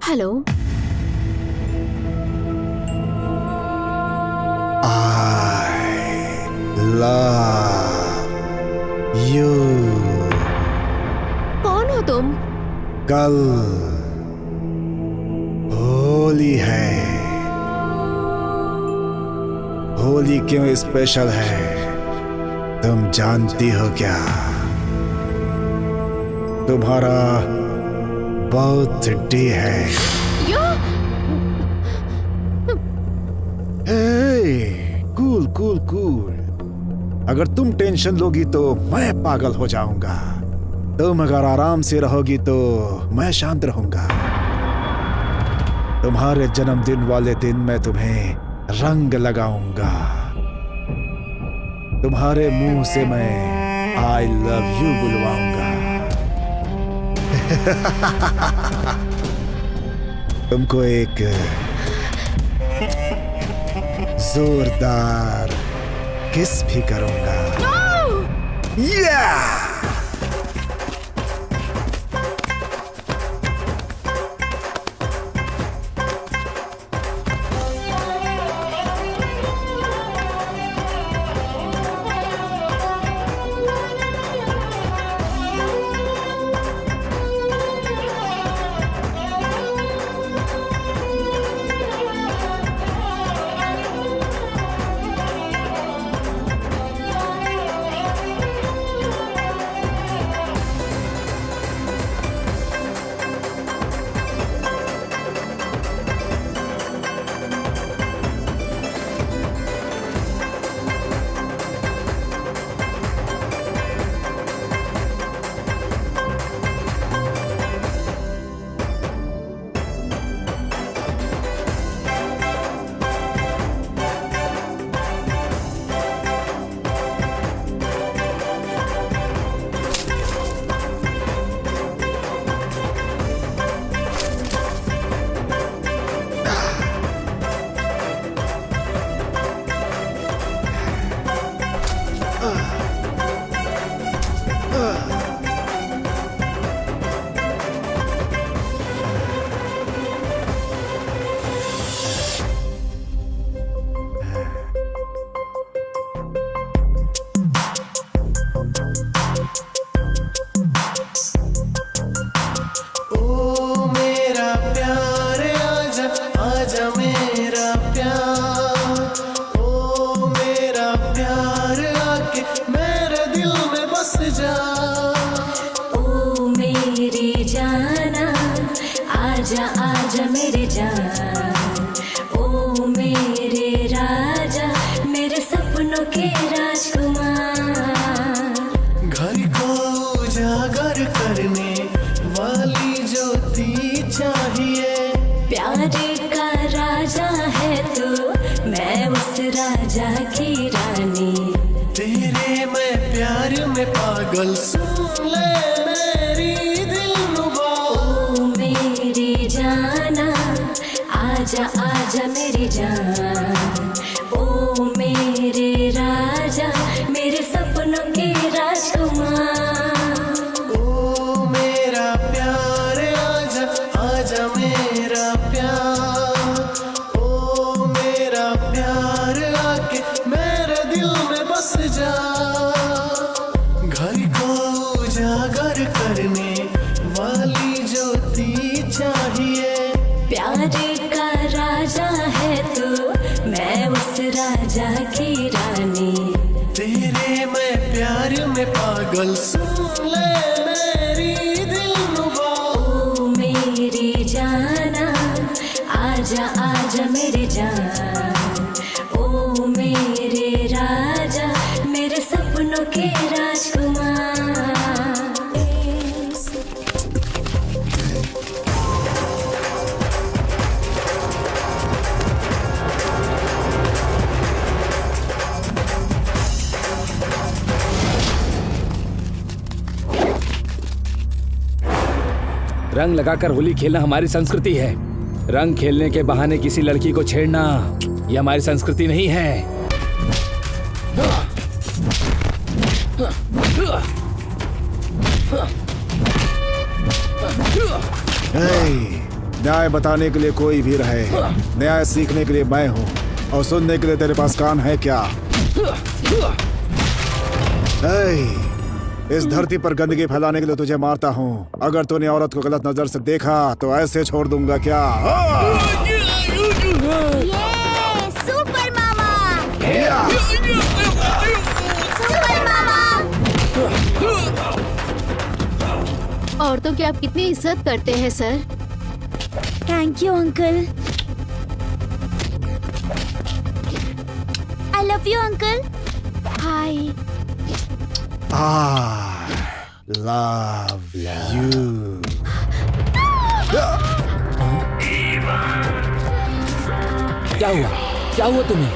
हेलो। I love you। कौन हो तुम? कल होली है। होली क्यों स्पेशल है तुम जानती हो क्या? तुम्हारा बर्थडे है। Cool cool cool. अगर तुम टेंशन लोगी तो मैं पागल हो जाऊंगा। तुम अगर आराम से रहोगी तो मैं शांत रहूंगा। तुम्हारे जन्मदिन वाले दिन मैं तुम्हें रंग लगाऊंगा। तुम्हारे मुंह से मैं आई लव यू बुलवाऊंगा। तुमको एक जोरदार किस भी करूंगा। Yeah! ओ मेरा प्यार आजा आजा मेरा प्यार, ओ मेरा प्यार आके मेरे दिल में बस जा। ओ मेरी जाना आजा आजा मेरी जान, ओ मेरे राजा मेरे सपनों के राजकुमार। घर को उजागर करने वाली ज्योति चाहिए। प्यार का राजा है तू, मैं उस राजा की रानी। तेरे मैं प्यार में पागल, सुन ले मेरी दिलरुबा। ओ मेरी जाना आजा आजा मेरी जान, ओ मेरे राजा मेरे सपनों के राजकुमार। ओ मेरा प्यार आजा आजा मेरा प्यार, ओ मेरा प्यार आके मेरे दिल में बस जा। घर को उजागर करने वाली ज्योति चाहिए। प्यार का राजा है तू, मैं उस राजा की रानी। तेरे मैं प्यार में पागल, सुन ले मेरी दिलरुबा। ओ मेरी जाना आजा आजा मेरी जान, ओ मेरे राजा मेरे सपनों के राजकुमार। रंग लगाकर होली खेलना हमारी संस्कृति है। रंग खेलने के बहाने किसी लड़की को छेड़ना ये हमारी संस्कृति नहीं है। न्याय बताने के लिए कोई भी रहे, न्याय सीखने के लिए मैं हूँ और सुनने के लिए तेरे पास कान है क्या? इस धरती पर गंदगी फैलाने के लिए तुझे मारता हूँ। अगर तूने औरत को गलत नजर से देखा तो ऐसे छोड़ दूंगा क्या? सुपर मामा, सुपर मामा। औरतों की आप कितनी इज्जत करते हैं sir. Thank you uncle. I love you uncle. Hi. Love you. क्या हुआ? क्या हुआ तुम्हें?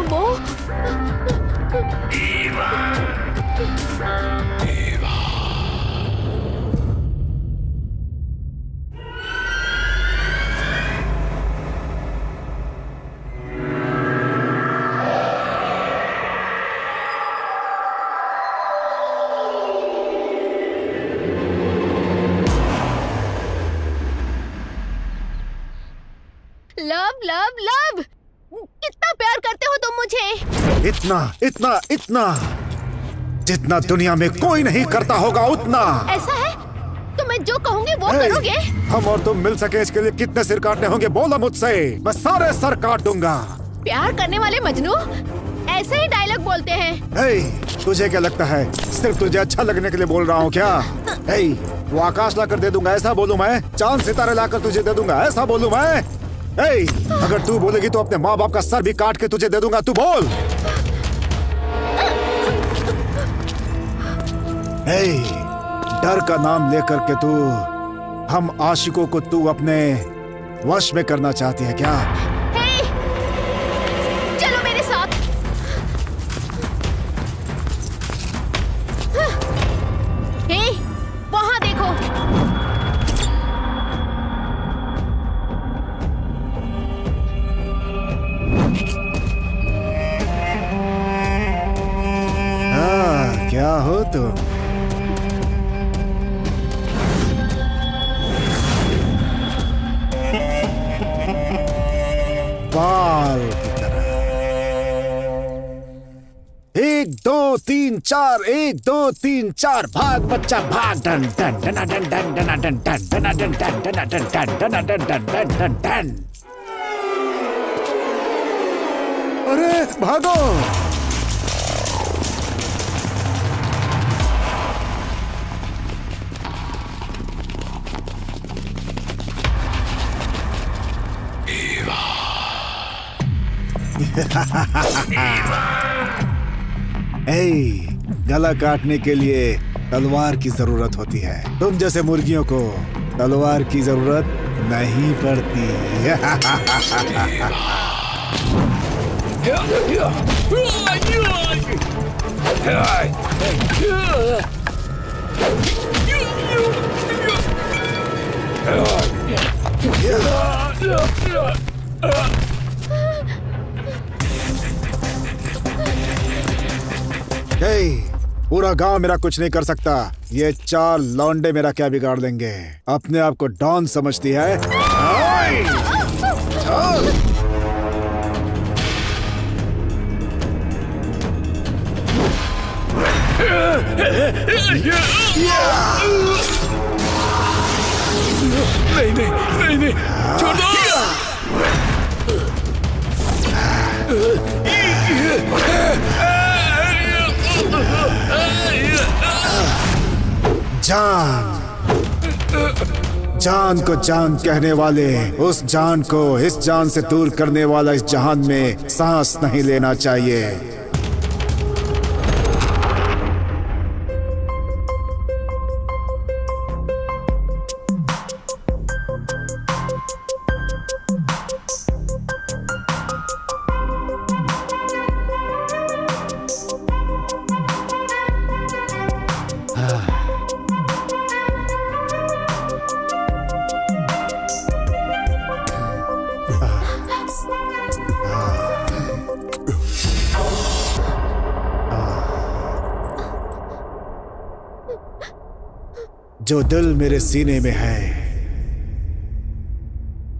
वो लव लव लव, कितना प्यार करते हो तुम मुझे। इतना इतना इतना जितना दुनिया में कोई नहीं करता होगा उतना। ऐसा है तो मैं जो कहूँगी वो करोगे। हम और तुम मिल सके इसके लिए कितने सिर काटने होंगे बोलो मुझसे, मैं सारे सर काट दूंगा। प्यार करने वाले मजनू ऐसे ही डायलॉग बोलते हैं। तुझे क्या लगता है सिर्फ तुझे अच्छा लगने के लिए बोल रहा हूँ क्या? वो आकाश लाकर दे दूंगा ऐसा बोलूं मैं? चांद सितारे लाकर तुझे दे दूंगा ऐसा बोलूं मैं? अगर तू बोलेगी तो अपने माँ बाप का सर भी काट के तुझे दे दूंगा। तू बोल। डर का नाम लेकर के तू हम आशिकों को तू अपने वश में करना चाहती है क्या? चलो मेरे साथ। वहां देखो। क्या हो तुम? 3 4 1 2 3 4 भाग बच्चा भाग done done done done done done done done done done done done done done done done done done done. अरे भागो। गला काटने के लिए तलवार की जरूरत होती है, तुम जैसे मुर्गियों को तलवार की जरूरत नहीं पड़ती। पूरा गांव मेरा कुछ नहीं कर सकता, ये 4 लौंडे मेरा क्या बिगाड़ देंगे। अपने आप को डॉन समझती है। नहीं नहीं छोड़ दो। जान को जान कहने वाले उस जान को इस जान से दूर करने वाला इस जहान में सांस नहीं लेना चाहिए। जो दिल मेरे सीने में है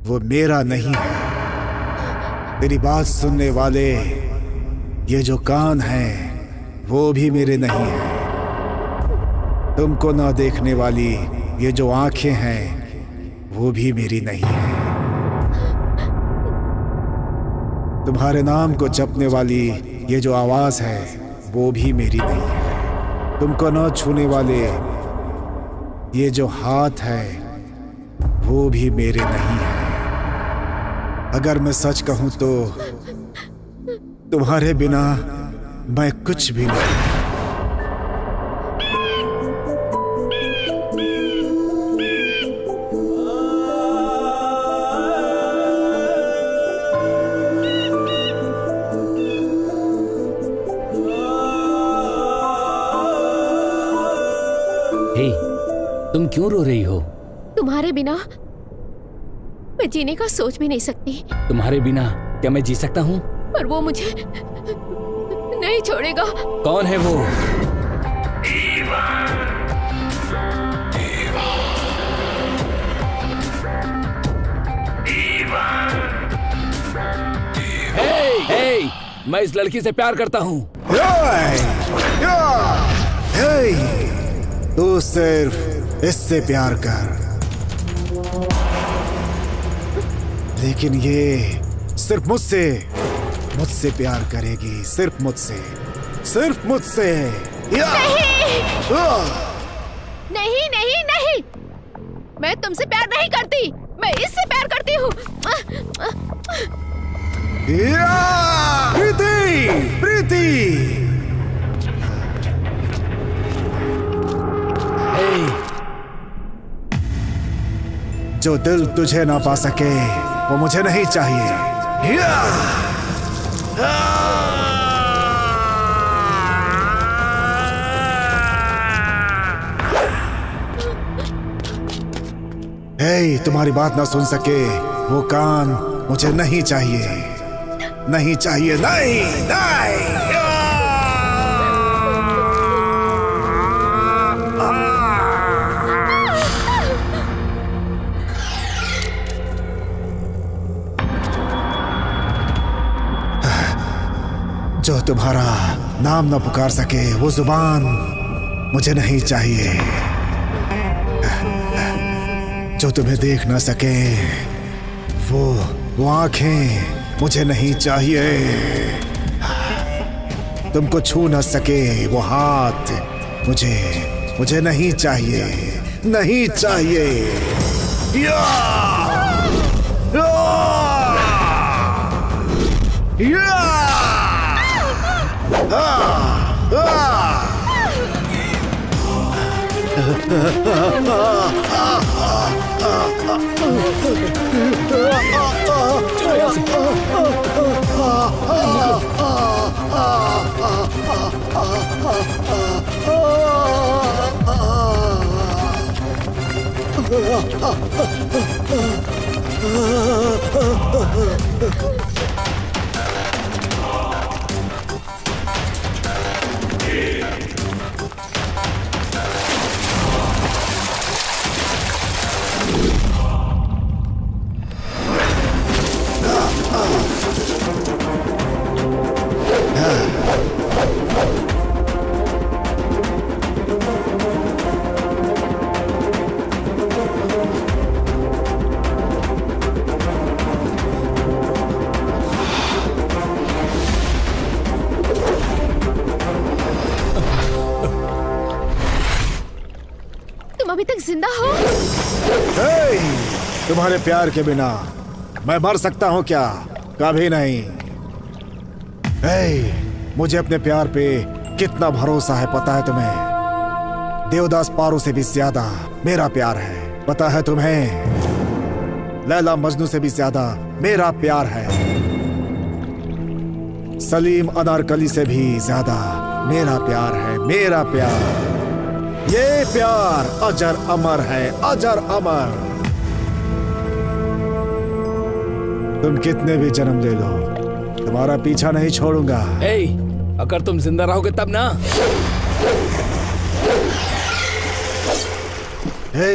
वो मेरा नहीं है। तेरी बात सुनने वाले ये जो कान हैं वो भी मेरे नहीं है। तुमको ना देखने वाली ये जो आंखें हैं वो भी मेरी नहीं है। तुम्हारे नाम को जपने वाली ये जो आवाज है वो भी मेरी नहीं है। तुमको ना छूने वाले ये जो हाथ है वो भी मेरे नहीं है। अगर मैं सच कहूं तो तुम्हारे बिना मैं कुछ भी नहीं। तुम क्यों रो रही हो? तुम्हारे बिना मैं जीने का सोच भी नहीं सकती। तुम्हारे बिना क्या मैं जी सकता हूँ? पर वो मुझे नहीं छोड़ेगा। कौन है वो? हे, मैं इस लड़की से प्यार करता हूँ। तू सिर्फ इससे प्यार कर, लेकिन ये सिर्फ मुझसे प्यार करेगी, सिर्फ मुझसे। नहीं नहीं नहीं, मैं तुमसे प्यार नहीं करती, मैं इससे प्यार करती हूँ। प्रीति जो दिल तुझे ना पा सके वो मुझे नहीं चाहिए। तुम्हारी बात ना सुन सके वो कान मुझे नहीं चाहिए, नहीं चाहिए, नहीं। जो तुम्हारा नाम न पुकार सके वो जुबान मुझे नहीं चाहिए। जो तुम्हें देख न सके वो आंखें मुझे नहीं चाहिए। तुमको छू न सके वो हाथ मुझे नहीं चाहिए, नहीं चाहिए। या! या! या! अभी तक जिंदा हो? हे, तुम्हारे प्यार के बिना मैं मर सकता हूँ क्या? कभी नहीं। हे, मुझे अपने प्यार पे कितना भरोसा है पता है तुम्हें? देवदास पारो से भी ज्यादा मेरा प्यार है, पता है तुम्हें? लैला मजनू से भी ज्यादा मेरा प्यार है। सलीम अनारकली से भी ज्यादा मेरा प्यार है, मेरा प्यार। ये प्यार अजर अमर है, अजर अमर। तुम कितने भी जन्म ले लो, तुम्हारा पीछा नहीं छोड़ूंगा। अगर तुम जिंदा रहोगे तब ना। हे,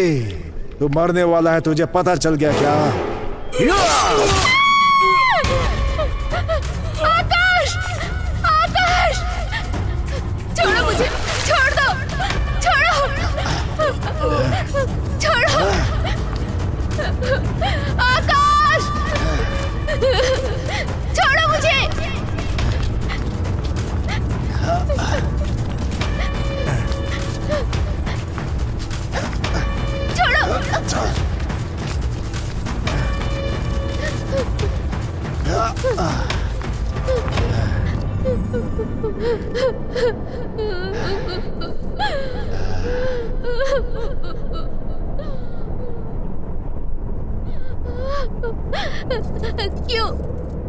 तू मरने वाला है, तुझे पता चल गया क्या? आकाश! आकाश! छोड़ो मुझे! छोड़ दो! छोड़ो! छोड़ो! आकाश! छोड़ो मुझे!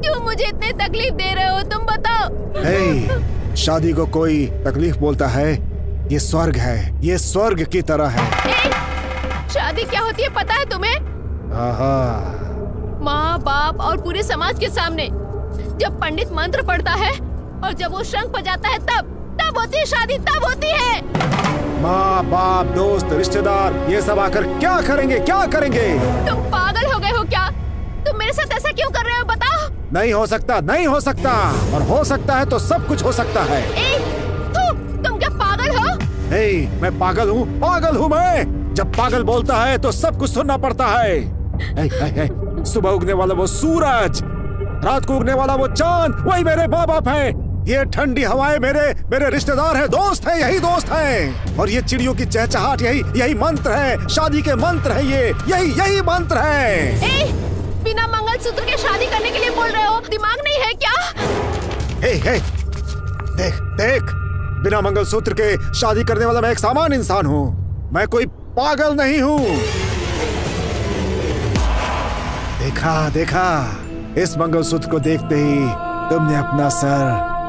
क्यों मुझे इतनी तकलीफ दे रहे हो? तुम बताओ। हे, शादी को कोई तकलीफ बोलता है? ये स्वर्ग है, ये स्वर्ग की तरह है। शादी क्या होती है पता है तुम्हें? माँ बाप और पूरे समाज के सामने जब पंडित मंत्र पढ़ता है और जब वो शंख बजाता है तब होती है शादी, तब होती है। माँ बाप दोस्त रिश्तेदार ये सब आकर क्या करेंगे, क्या करेंगे? तुम पागल हो गए हो क्या? तुम मेरे साथ ऐसा क्यों कर रहे हो बताओ? नहीं हो सकता, नहीं हो सकता, और हो सकता है तो सब कुछ हो सकता है। तुम क्या पागल हो? मैं पागल हूँ, पागल हूँ मैं। जब पागल बोलता है तो सब कुछ सुनना पड़ता है। सुबह उगने वाला वो सूरज, रात को उगने वाला वो चांद, वही मेरे माँ बाप है। ये ठंडी हवाएं मेरे रिश्तेदार हैं, दोस्त हैं, यही दोस्त हैं। और ये चिड़ियों की चहचहाट यही मंत्र है, शादी के मंत्र है, यही मंत्र है। बिना मंगलसूत्र के शादी करने के लिए बोल रहे हो? दिमाग नहीं है क्या? देख, बिना मंगलसूत्र के शादी करने वाला मैं एक सामान्य इंसान हूँ, मैं कोई पागल नहीं हूँ। देखा, इस मंगलसूत्र को देखते ही तुमने अपना सर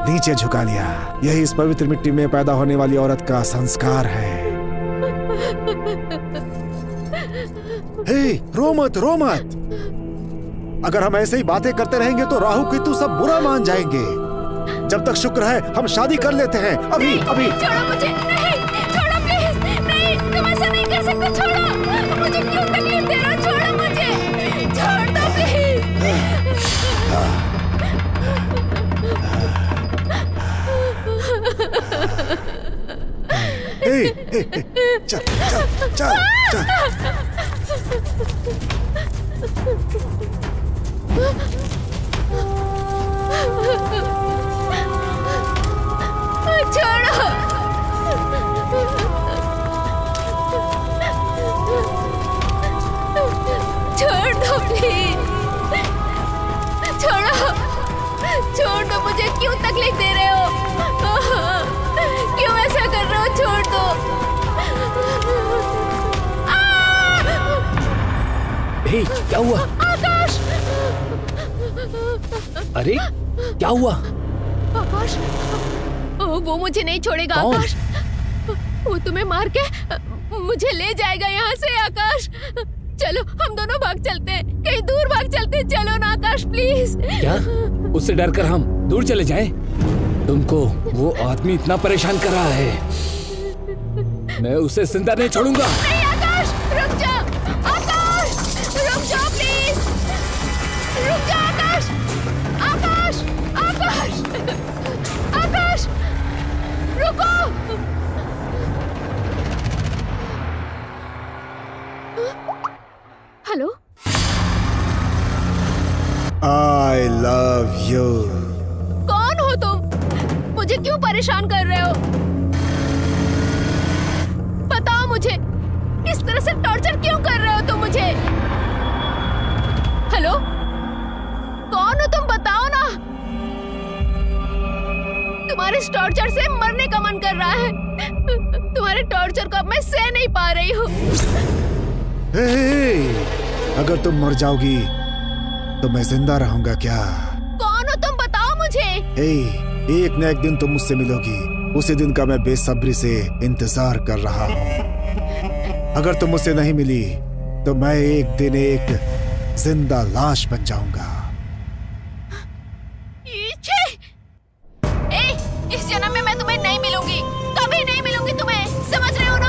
नीचे झुका लिया। यही इस पवित्र मिट्टी में पैदा होने वाली औरत का संस्कार है। रो मत। अगर हम ऐसे ही बातें करते रहेंगे तो राहु केतु सब बुरा मान जाएंगे। जब तक शुक्र है हम शादी कर लेते हैं। अभी छोड़ो मुझे, नहीं, छोड़ो प्लीज, नहीं, तुम ऐसा नहीं कर सकते, छोड़ो मुझे, क्यों तकलीफ दे रहे हो? छोड़ो मुझे, छोड़ दो प्लीज। चल चल चल चल। छोड़ो। छोड़ दो प्लीज। छोड़ो, छोड़ दो मुझे। क्यों तकलीफ दे रहे हो? क्यों ऐसा कर रहे हो? छोड़ दो। हे, क्या हुआ? आकाश! अरे क्या हुआ? आकाश, वो मुझे नहीं छोड़ेगा। कौन? आकाश, वो तुम्हें मार के मुझे ले जाएगा यहाँ से। आकाश, चलो हम दोनों भाग चलते हैं, कहीं दूर भाग चलते हैं। चलो ना आकाश, प्लीज। क्या? उससे डरकर हम दूर चले जाएं? तुमको वो आदमी इतना परेशान कर रहा है, मैं उसे जिंदा नहीं छोड़ूंगा। नहीं आकाश, रुक जा। आकाश, रुक जा प्लीज। रुक जा आकाश। आकाश, आकाश, आकाश, रुको। Hello, I love you। कौन हो तुम? मुझे क्यों परेशान कर रहे हो? बताओ मुझे, इस तरह से टॉर्चर क्यों कर रहे हो तुम मुझे? हेलो, कौन हो तुम? बताओ ना। तुम्हारे इस टॉर्चर से मरने का मन कर रहा है। तुम्हारे टॉर्चर को अब मैं सह नहीं पा रही हूँ। अगर तुम मर जाओगी तो मैं जिंदा रहूंगा क्या? कौन हो तुम? बताओ मुझे। एक न एक दिन तुम मुझसे मिलोगी, उसी दिन का मैं बेसब्री से इंतजार कर रहा हूँ। अगर तुम मुझसे नहीं मिली तो मैं एक दिन एक जिंदा लाश बन जाऊंगा। इस जन्म में मैं तुम्हें नहीं मिलूंगी, कभी नहीं मिलूंगी तुम्हें, समझ रहे हो ना?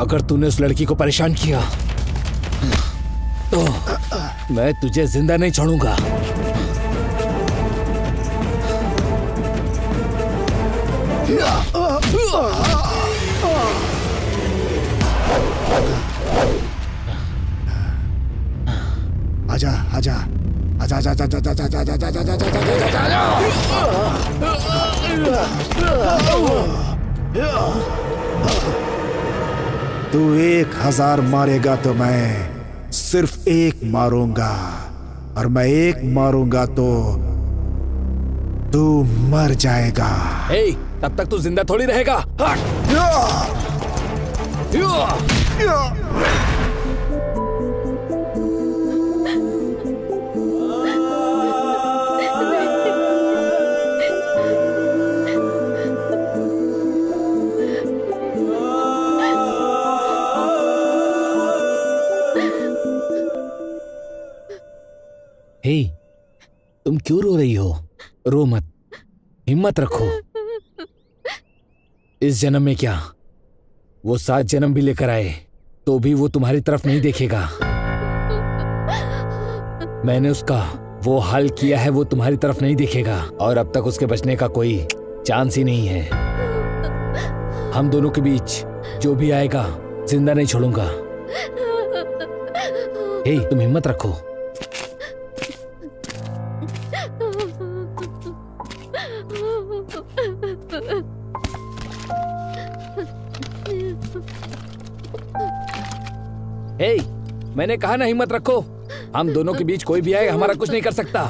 अगर तूने उस लड़की को परेशान किया तो मैं तुझे जिंदा नहीं छोड़ूंगा। आजा आजा आजा आजा आजा आजा आजा आजा आजा आजा आजा तू 1000 मारेगा तो मैं सिर्फ एक मारूंगा, और मैं एक मारूंगा तो तू मर जाएगा। तब तक तू जिंदा थोड़ी रहेगा। तुम क्यों रो रही हो? रो मत, हिम्मत रखो। इस जन्म में क्या, वो 7 जन्म भी लेकर आए तो भी वो तुम्हारी तरफ नहीं देखेगा। मैंने उसका वो हाल किया है, वो तुम्हारी तरफ नहीं देखेगा, और अब तक उसके बचने का कोई चांस ही नहीं है। हम दोनों के बीच जो भी आएगा जिंदा नहीं छोड़ूंगा। तुम हिम्मत रखो। मैंने कहा ना हिम्मत रखो। हम दोनों के बीच कोई भी आए हमारा कुछ नहीं कर सकता।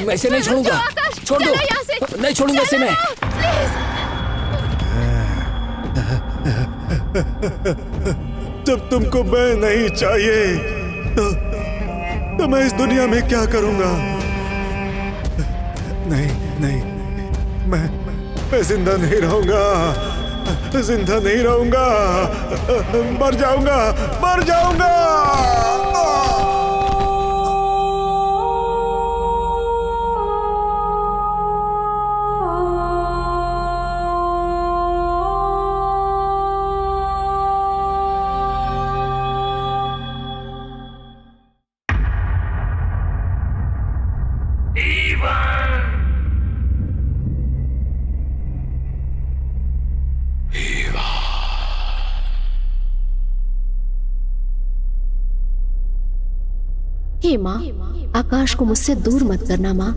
मैं इसे नहीं छोड़ूंगा। आकाश, छोड़ दो। चलो यहाँ से। नहीं छोड़ूंगा इसे मैं। प्लीज। जब तुमको मैं नहीं चाहिए तो मैं इस दुनिया में क्या करूंगा? नहीं नहीं, मैं जिंदा नहीं रहूंगा, जिंदा नहीं रहूंगा, मर जाऊंगा, मर जाऊंगा। हे माँ, आकाश को मुझसे दूर मत करना माँ।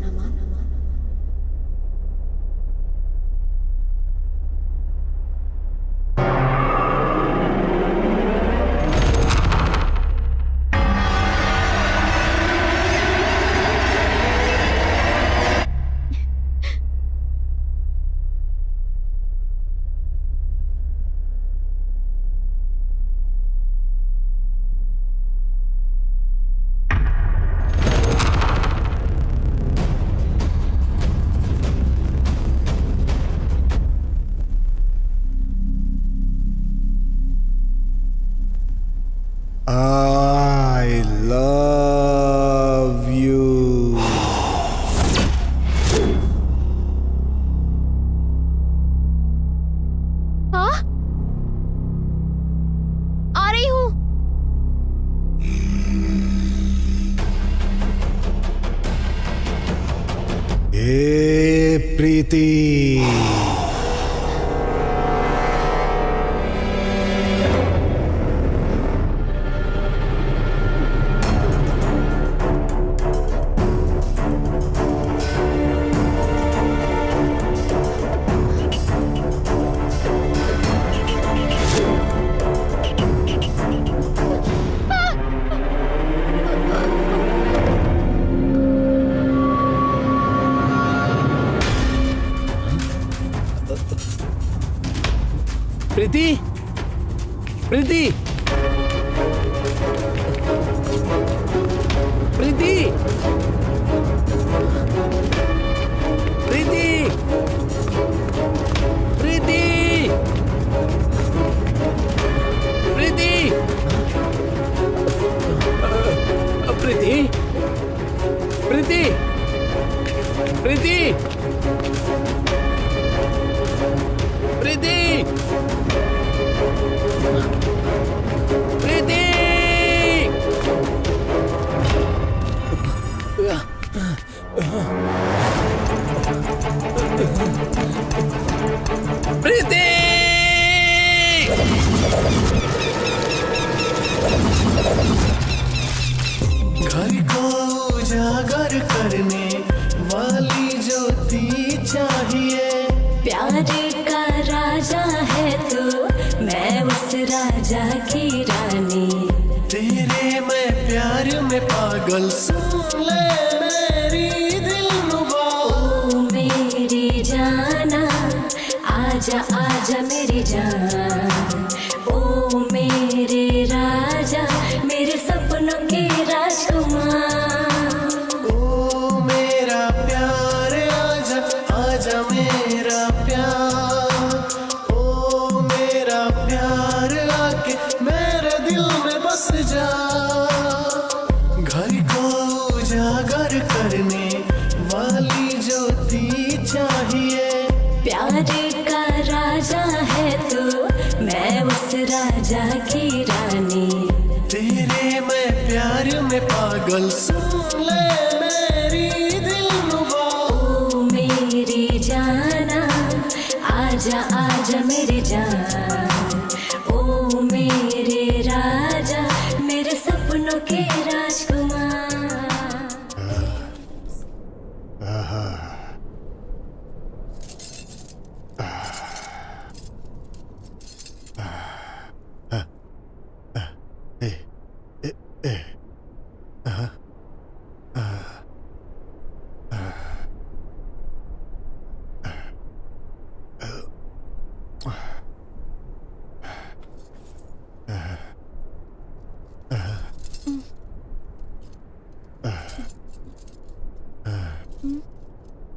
I love you. हाँ? आ रही हूँ। हे प्रीति, प्रीति, प्रीति, प्रीति, प्रीति, प्रीति, प्रीति, प्रीति, प्रीति, प्रीति, प्रीति, प्रीति, घर को उजागर करने वाली ज्योति चाहिए। प्यार का राजा है तू, मैं उस राजा की रानी। तेरे मैं प्यार में पागल, सुन ले मेरी दिलरुबा। ओ मेरी जाना, आजा आजा मेरी जान। ओ मेरे राजा, मेरे सपनों के राजकुमार। ओ मेरा प्यार, आजा आजा मेरा प्यार। ओ मेरा प्यार, आके मेरे दिल में बस जा। घर को उजागर करने वाली ज्योति चाहिए। प्यार का राजा है तू, मैं उस राजा की रानी। तेरे मैं प्यार में पागल, सुन ले मेरी दिलरुबा। ओ मेरी जाना, आजा आजा मेरी जान। ओ मेरे राजा, मेरे सपनों के राजकुमार।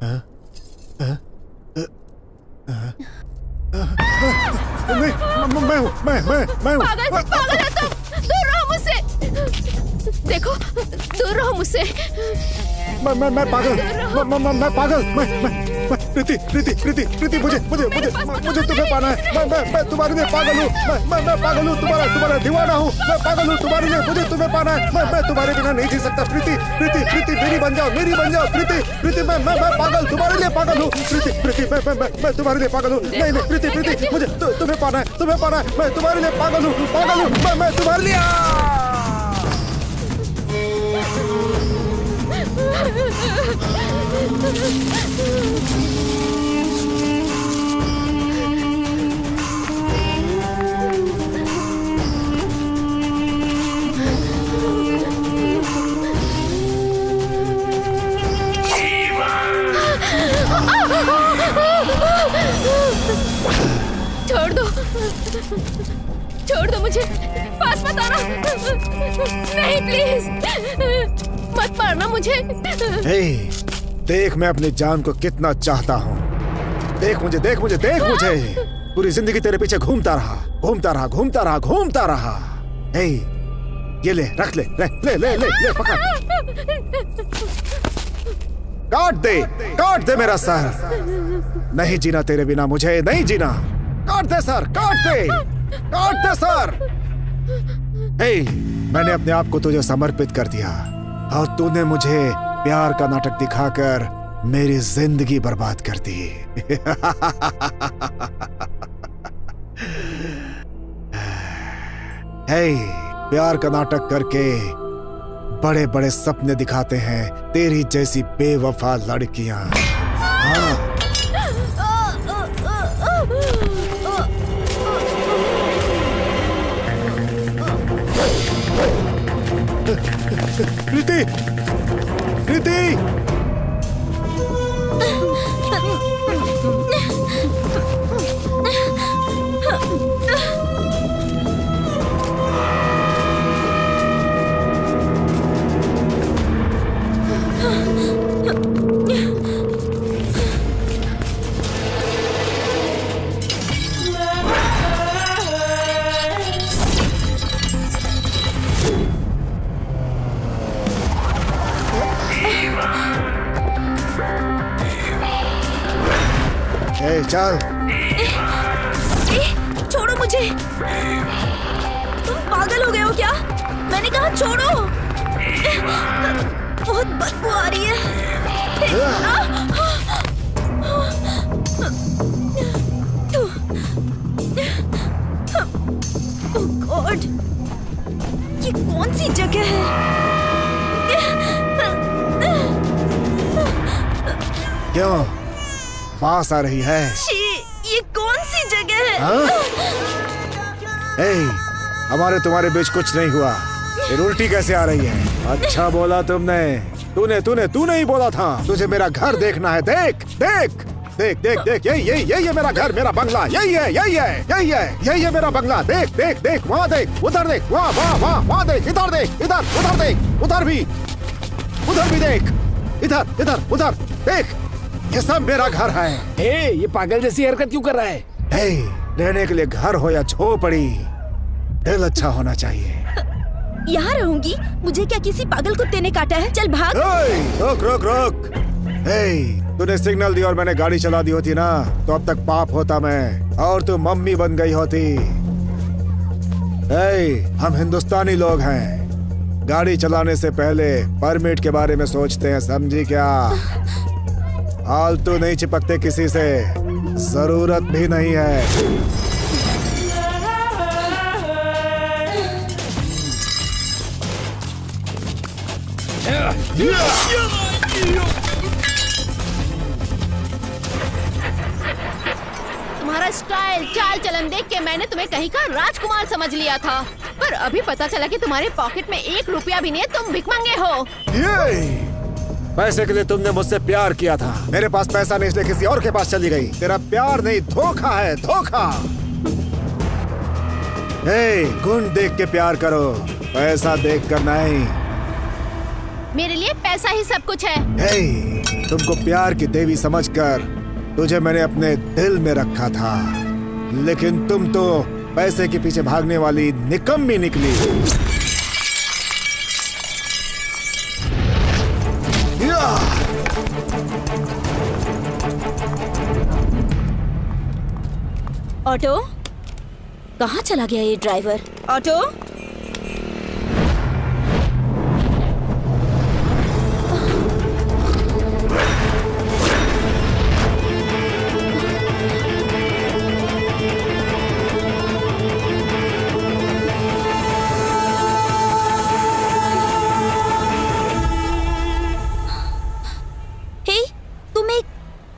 मैं हूँ। पागल पागल हो तुम, दूर रहो मुझसे। देखो, दूर रहो मुझसे। मैं पागल प्रीति मुझे तुम्हें पाना है। मैं तुम्हारे लिए पागल हूँ। मैं पागल हूँ, तुम्हारा दीवाना हूँ। मैं पागल हूँ तुम्हारे लिए, मुझे तुम्हें पाना है। मैं तुम्हारे बिना नहीं जी सकता। प्रीति मेरी बन जाओ प्रीति। मैं पागल, तुम्हारे लिए पागल हूँ। प्रीति मैं तुम्हारे लिए पागल हूँ। नहीं प्रीति मुझे तुम्हें पाना है। मैं तुम्हारे लिए पागल हूँ। मैं तुम्हारे लिए छोड़ दो मुझे, पास मत आना। नहीं प्लीज, मत मारना मुझे। देख मैं अपनी जान को कितना चाहता हूँ। देख मुझे। पूरी जिंदगी तेरे पीछे घूमता रहा। ये ले, रख ले, पकड़। काट दे मेरा सर। नहीं जीना तेरे बिना, मुझे नहीं जीना। काट दे सर। मैंने अपने आप को तुझे समर्पित कर दिया और तूने मुझे प्यार का नाटक दिखाकर मेरी जिंदगी बर्बाद कर दी। प्यार का नाटक करके बड़े बड़े सपने दिखाते हैं तेरी जैसी बेवफा लड़कियां। हाँ। प्रीति चल। छोड़ो मुझे। तुम पागल हो गए हो क्या? मैंने कहा छोड़ो। बहुत बदबू आ रही है। ओह गॉड, ये कौन सी जगह है? क्यों पास आ रही है? ये कौन सी जगह है? हमारे तुम्हारे बीच कुछ नहीं हुआ। फिर उल्टी कैसे आ रही है? अच्छा बोला तुमने। तूने ही बोला था। तुझे मेरा घर देखना है। देख यही है मेरा घर, मेरा बंगला। यही है मेरा बंगला। देख वहाँ देख, उधर देख, वहाँ देख, इधर देख, उधर देख, उधर भी देख, इधर उधर देख। ये सब मेरा घर है। ये पागल जैसी हरकत क्यों कर रहा है? रहने के लिए घर हो या झोपड़ी, दिल अच्छा होना चाहिए। यहाँ रहूंगी? मुझे क्या किसी पागल कुत्ते ने काटा है? चल भाग। रोक। तूने सिग्नल दिया और मैंने गाड़ी चला दी होती ना, तो अब तक पाप होता मैं और तू मम्मी बन गई होती। हम हिंदुस्तानी लोग हैं। गाड़ी चलाने से पहले परमिट के बारे में सोचते हैं, समझी क्या? फालतू नहीं चिपकते किसी से, जरूरत भी नहीं है। तुम्हारा स्टाइल, चाल चलन देख के मैंने तुम्हें कहीं का राजकुमार समझ लिया था, पर अभी पता चला कि तुम्हारे पॉकेट में 1 रुपया भी नहीं है। तुम भिखमंगे हो। पैसे के लिए तुमने मुझसे प्यार किया था। मेरे पास पैसा नहीं, इसलिए किसी और के पास चली गई। तेरा प्यार नहीं, धोखा है, धोखा। गुण देख के प्यार करो, पैसा देख कर नहीं। मेरे लिए पैसा ही सब कुछ है। तुमको प्यार की देवी समझकर तुझे मैंने अपने दिल में रखा था, लेकिन तुम तो पैसे के पीछे भागने वाली निकम्मी निकली। ऑटो, कहाँ चला गया ये ड्राइवर? ऑटो,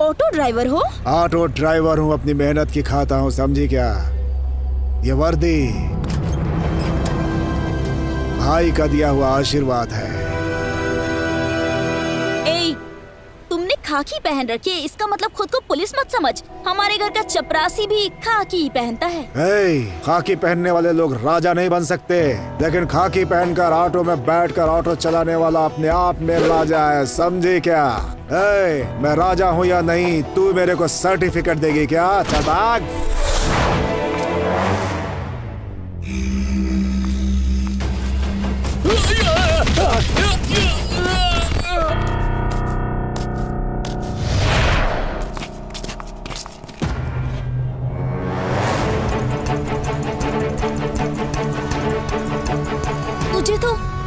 ऑटो ड्राइवर हो? ऑटो ड्राइवर हूँ, अपनी मेहनत की खाता हूँ, समझी क्या? ये वर्दी भाई का दिया हुआ आशीर्वाद है। ए, तुमने खाकी पहन रखी है, इसका मतलब खुद को पुलिस मत समझ। हमारे घर का चपरासी भी खाकी पहनता है। खाकी पहनने वाले लोग राजा नहीं बन सकते, लेकिन खाकी पहनकर ऑटो में बैठकर ऑटो चलाने वाला अपने आप में राजा है, समझी क्या? मैं राजा हूँ या नहीं, तू मेरे को सर्टिफिकेट देगी क्या? चल भाग।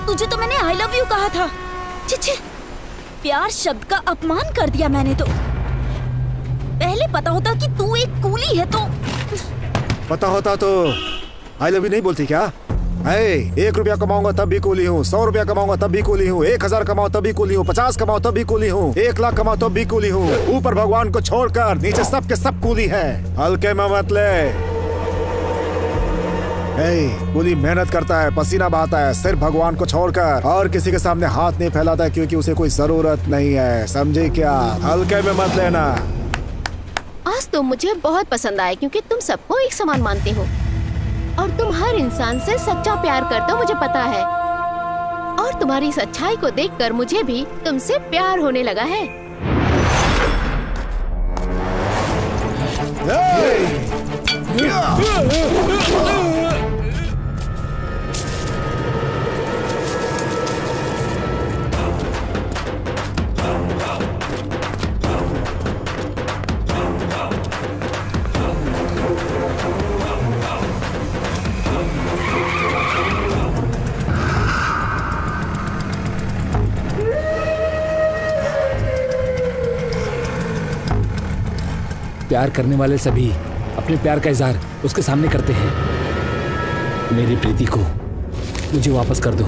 तुझे तो मैंने आई लव यू कहा था। छिछे, प्यार शब्द का अपमान कर दिया मैंने तो। पहले पता होता कि तू एक कूली है तो। पता होता तो आई लव यू नहीं बोलती क्या? 1 रुपया कमाऊंगा तब भी कूली हूँ, 100 रुपया कमाऊंगा तब भी कूली हूँ, 1000 कमाओ तब भी कूली हूँ, 50 कमाओ तब भी कूली हूँ, 1 लाख कमाओ तब भी कूली हूँ। ऊपर भगवान को छोड़कर नीचे सब के सब कूली है। हल्के में मत ले। कूली मेहनत करता है, पसीना बहाता है, सिर्फ भगवान को छोड़कर और किसी के सामने हाथ नहीं फैलाता है, क्योंकि उसे कोई जरूरत नहीं है, समझे क्या? हल्के में मत लेना। आज तुम मुझे बहुत पसंद आए, क्योंकि तुम सबको एक समान मानते हो और तुम हर इंसान से सच्चा प्यार करते हो, मुझे पता है। और तुम्हारी इस अच्छाई को देखकर मुझे भी तुमसे प्यार होने लगा है। प्यार करने वाले सभी अपने प्यार का इजहार उसके सामने करते हैं। मेरी प्रीति को मुझे वापस कर दो।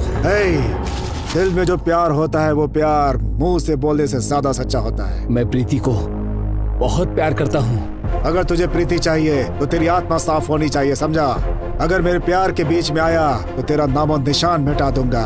दिल में जो प्यार होता है वो प्यार मुंह से बोलने से ज्यादा सच्चा होता है। मैं प्रीति को बहुत प्यार करता हूँ। अगर तुझे प्रीति चाहिए तो तेरी आत्मा साफ होनी चाहिए, समझा? अगर मेरे प्यार के बीच में आया तो तेरा नामो निशान मिटा दूंगा।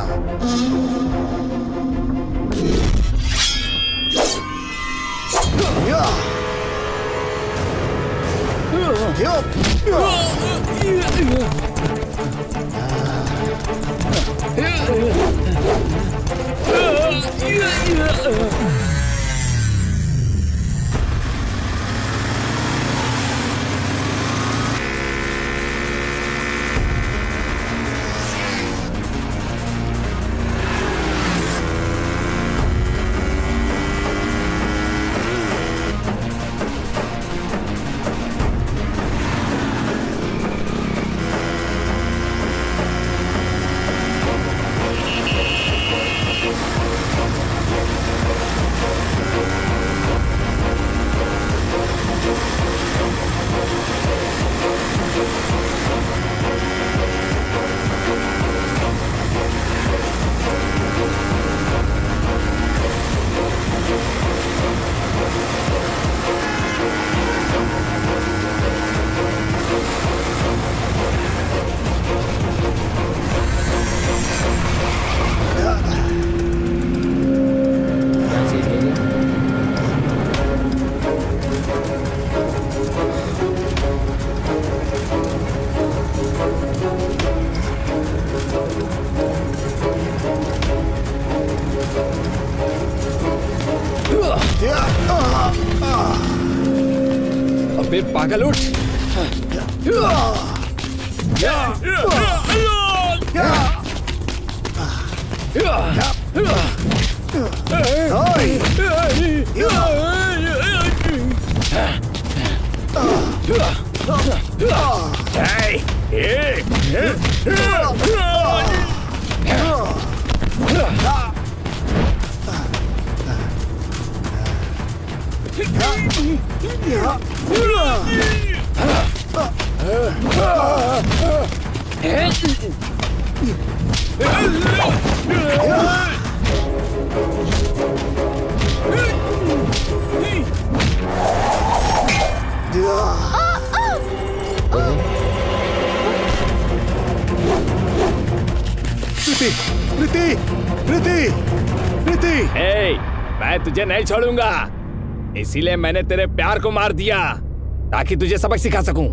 अबे पागल उठ। प्रीति, प्रीति, प्रीति। ए, मैं तुझे नहीं छोड़ूंगा, इसीलिए मैंने तेरे प्यार को मार दिया ताकि तुझे सबक सिखा सकूं।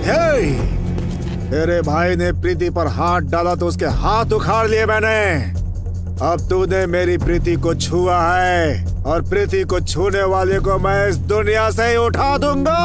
हे, तेरे भाई ने प्रीति पर हाथ डाला तो उसके हाथ उखाड़ लिए मैंने। अब तूने मेरी प्रीति को छुआ है और प्रीति को छूने वाले को मैं इस दुनिया से ही उठा दूंगा।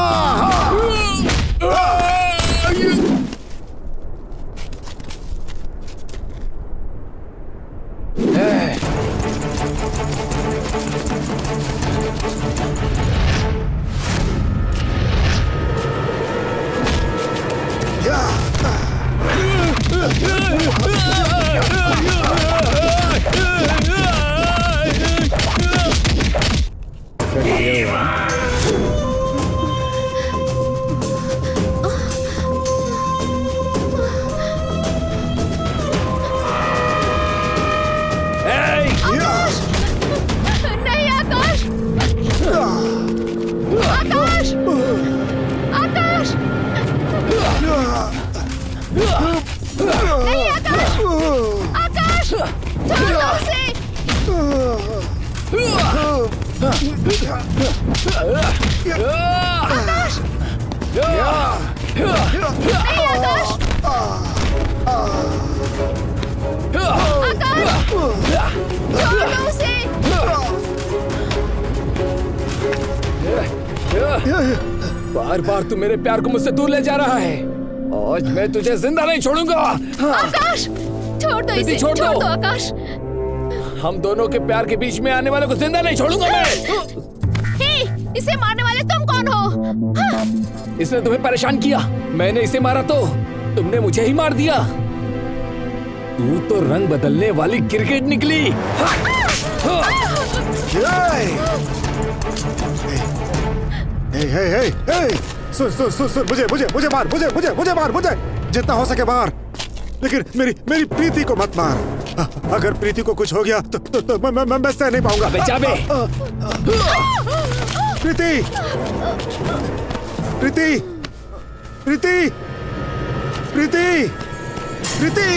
बार बार तू मेरे प्यार को मुझसे दूर ले जा रहा है। आज मैं तुझे जिंदा नहीं छोड़ूंगा। आकाश, छोड़ दो इसे, छोड़ दो आकाश। हम दोनों के प्यार के बीच में आने वाले को जिंदा नहीं छोड़ूंगा मैं। हे, इसे मारने वाले तुम कौन हो? हाँ। इसने तुम्हें परेशान किया, मैंने इसे मारा तो तुमने मुझे ही मार दिया। तू तो रंग बदलने वाली क्रिकेट निकली। सुन सुन सुन सुन, मुझे मार, मुझे मार, मुझे जितना हो सके मार, लेकिन मेरी प्रीति को मत मार। अगर प्रीति को कुछ हो गया तो मैं सह नहीं पाऊंगा। प्रीति, प्रीति, प्रीति, प्रीति, प्रीति।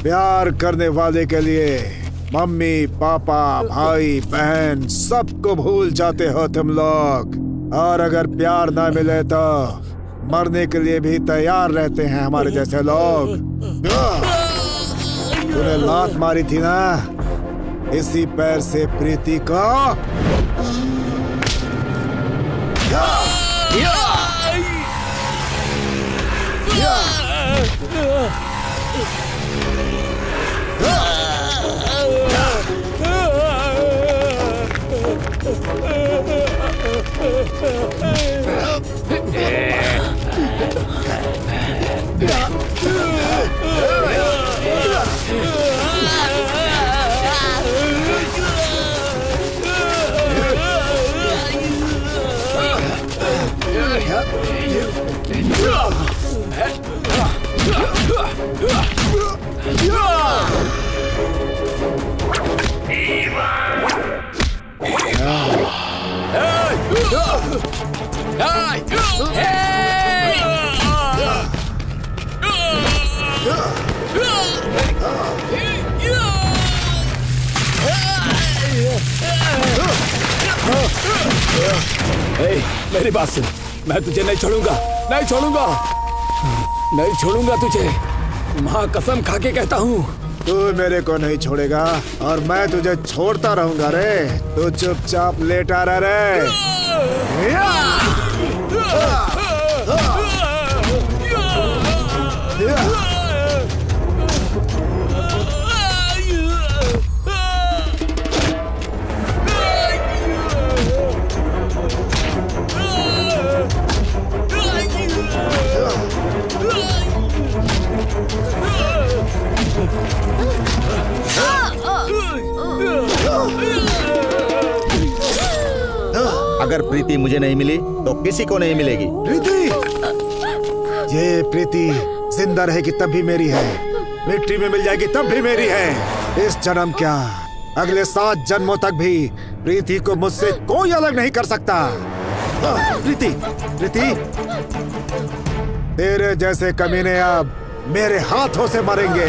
प्यार करने वाले के लिए मम्मी, पापा, भाई, बहन सबको भूल जाते हो तुम लोग। और अगर प्यार ना मिले तो मरने के लिए भी तैयार रहते हैं हमारे जैसे लोग। तूने लात मारी थी ना इसी पैर से प्रीति को। मेरी बात सुन, मैं तुझे नहीं छोड़ूंगा, नहीं छोड़ूंगा, नहीं छोड़ूंगा तुझे। माँ कसम खा के कहता हूँ। तू मेरे को नहीं छोड़ेगा और मैं तुझे छोड़ता रहूंगा रे। तू चुपचाप लेटा रह रे। अगर प्रीति मुझे नहीं मिली तो किसी को नहीं मिलेगी। प्रीति, ये प्रीति जिंदा रहेगी तब भी मेरी है, मिट्टी में मिल जाएगी तब भी मेरी है। इस जन्म क्या अगले 7 जन्मों तक भी प्रीति को मुझसे कोई अलग नहीं कर सकता। प्रीति, प्रीति, तेरे जैसे कमीने अब मेरे हाथों से मरेंगे।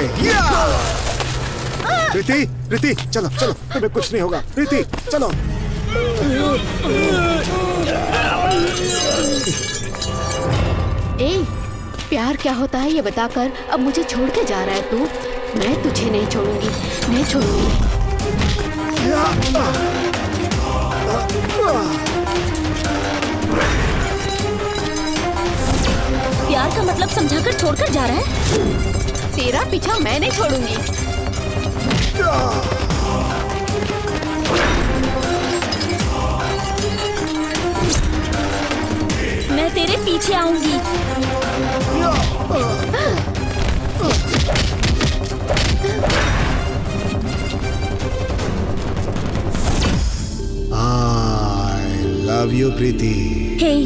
प्रीति, प्रीति, चलो चलो, तुम्हें कुछ नहीं होगा। प्रीति, चलो। ए, प्यार क्या होता है ये बताकर अब मुझे छोड़ के जा रहा है तू। मैं तुझे नहीं छोड़ूंगी, नहीं छोड़ूंगी। प्यार का मतलब समझाकर छोड़कर जा रहा है। तेरा पीछा मैं नहीं छोड़ूंगी। मैं तेरे पीछे आऊंगी। I love you, Preeti. Hey,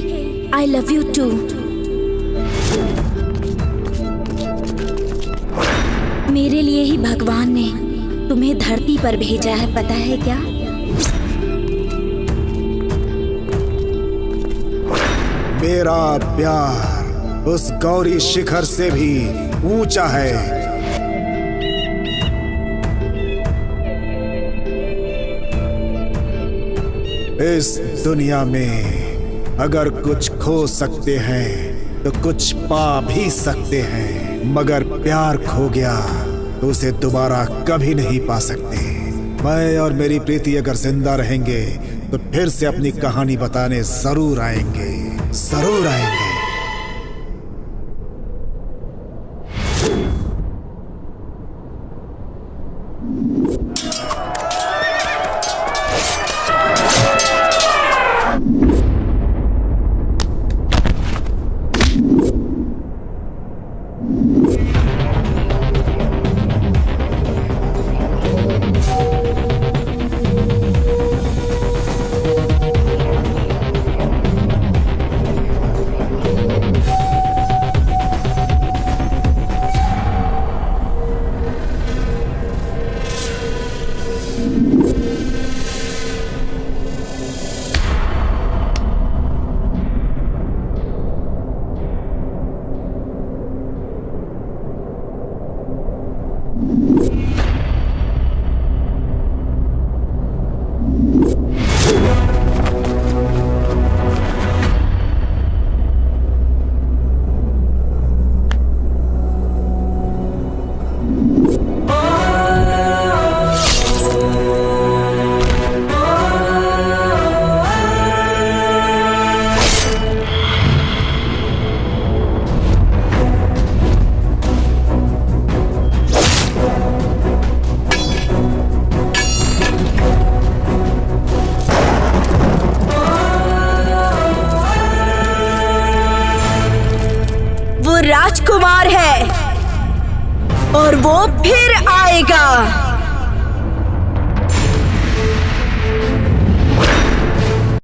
I love you too. मेरे लिए ही भगवान ने तुम्हें धरती पर भेजा है, पता है क्या? मेरा प्यार उस गौरी शिखर से भी ऊंचा है। इस दुनिया में अगर कुछ खो सकते हैं तो कुछ पा भी सकते हैं, मगर प्यार खो गया तो उसे दोबारा कभी नहीं पा सकते। मैं और मेरी प्रीति अगर जिंदा रहेंगे तो फिर से अपनी कहानी बताने जरूर आएंगे, जरूर आएंगे। राजकुमार है और वो फिर आएगा।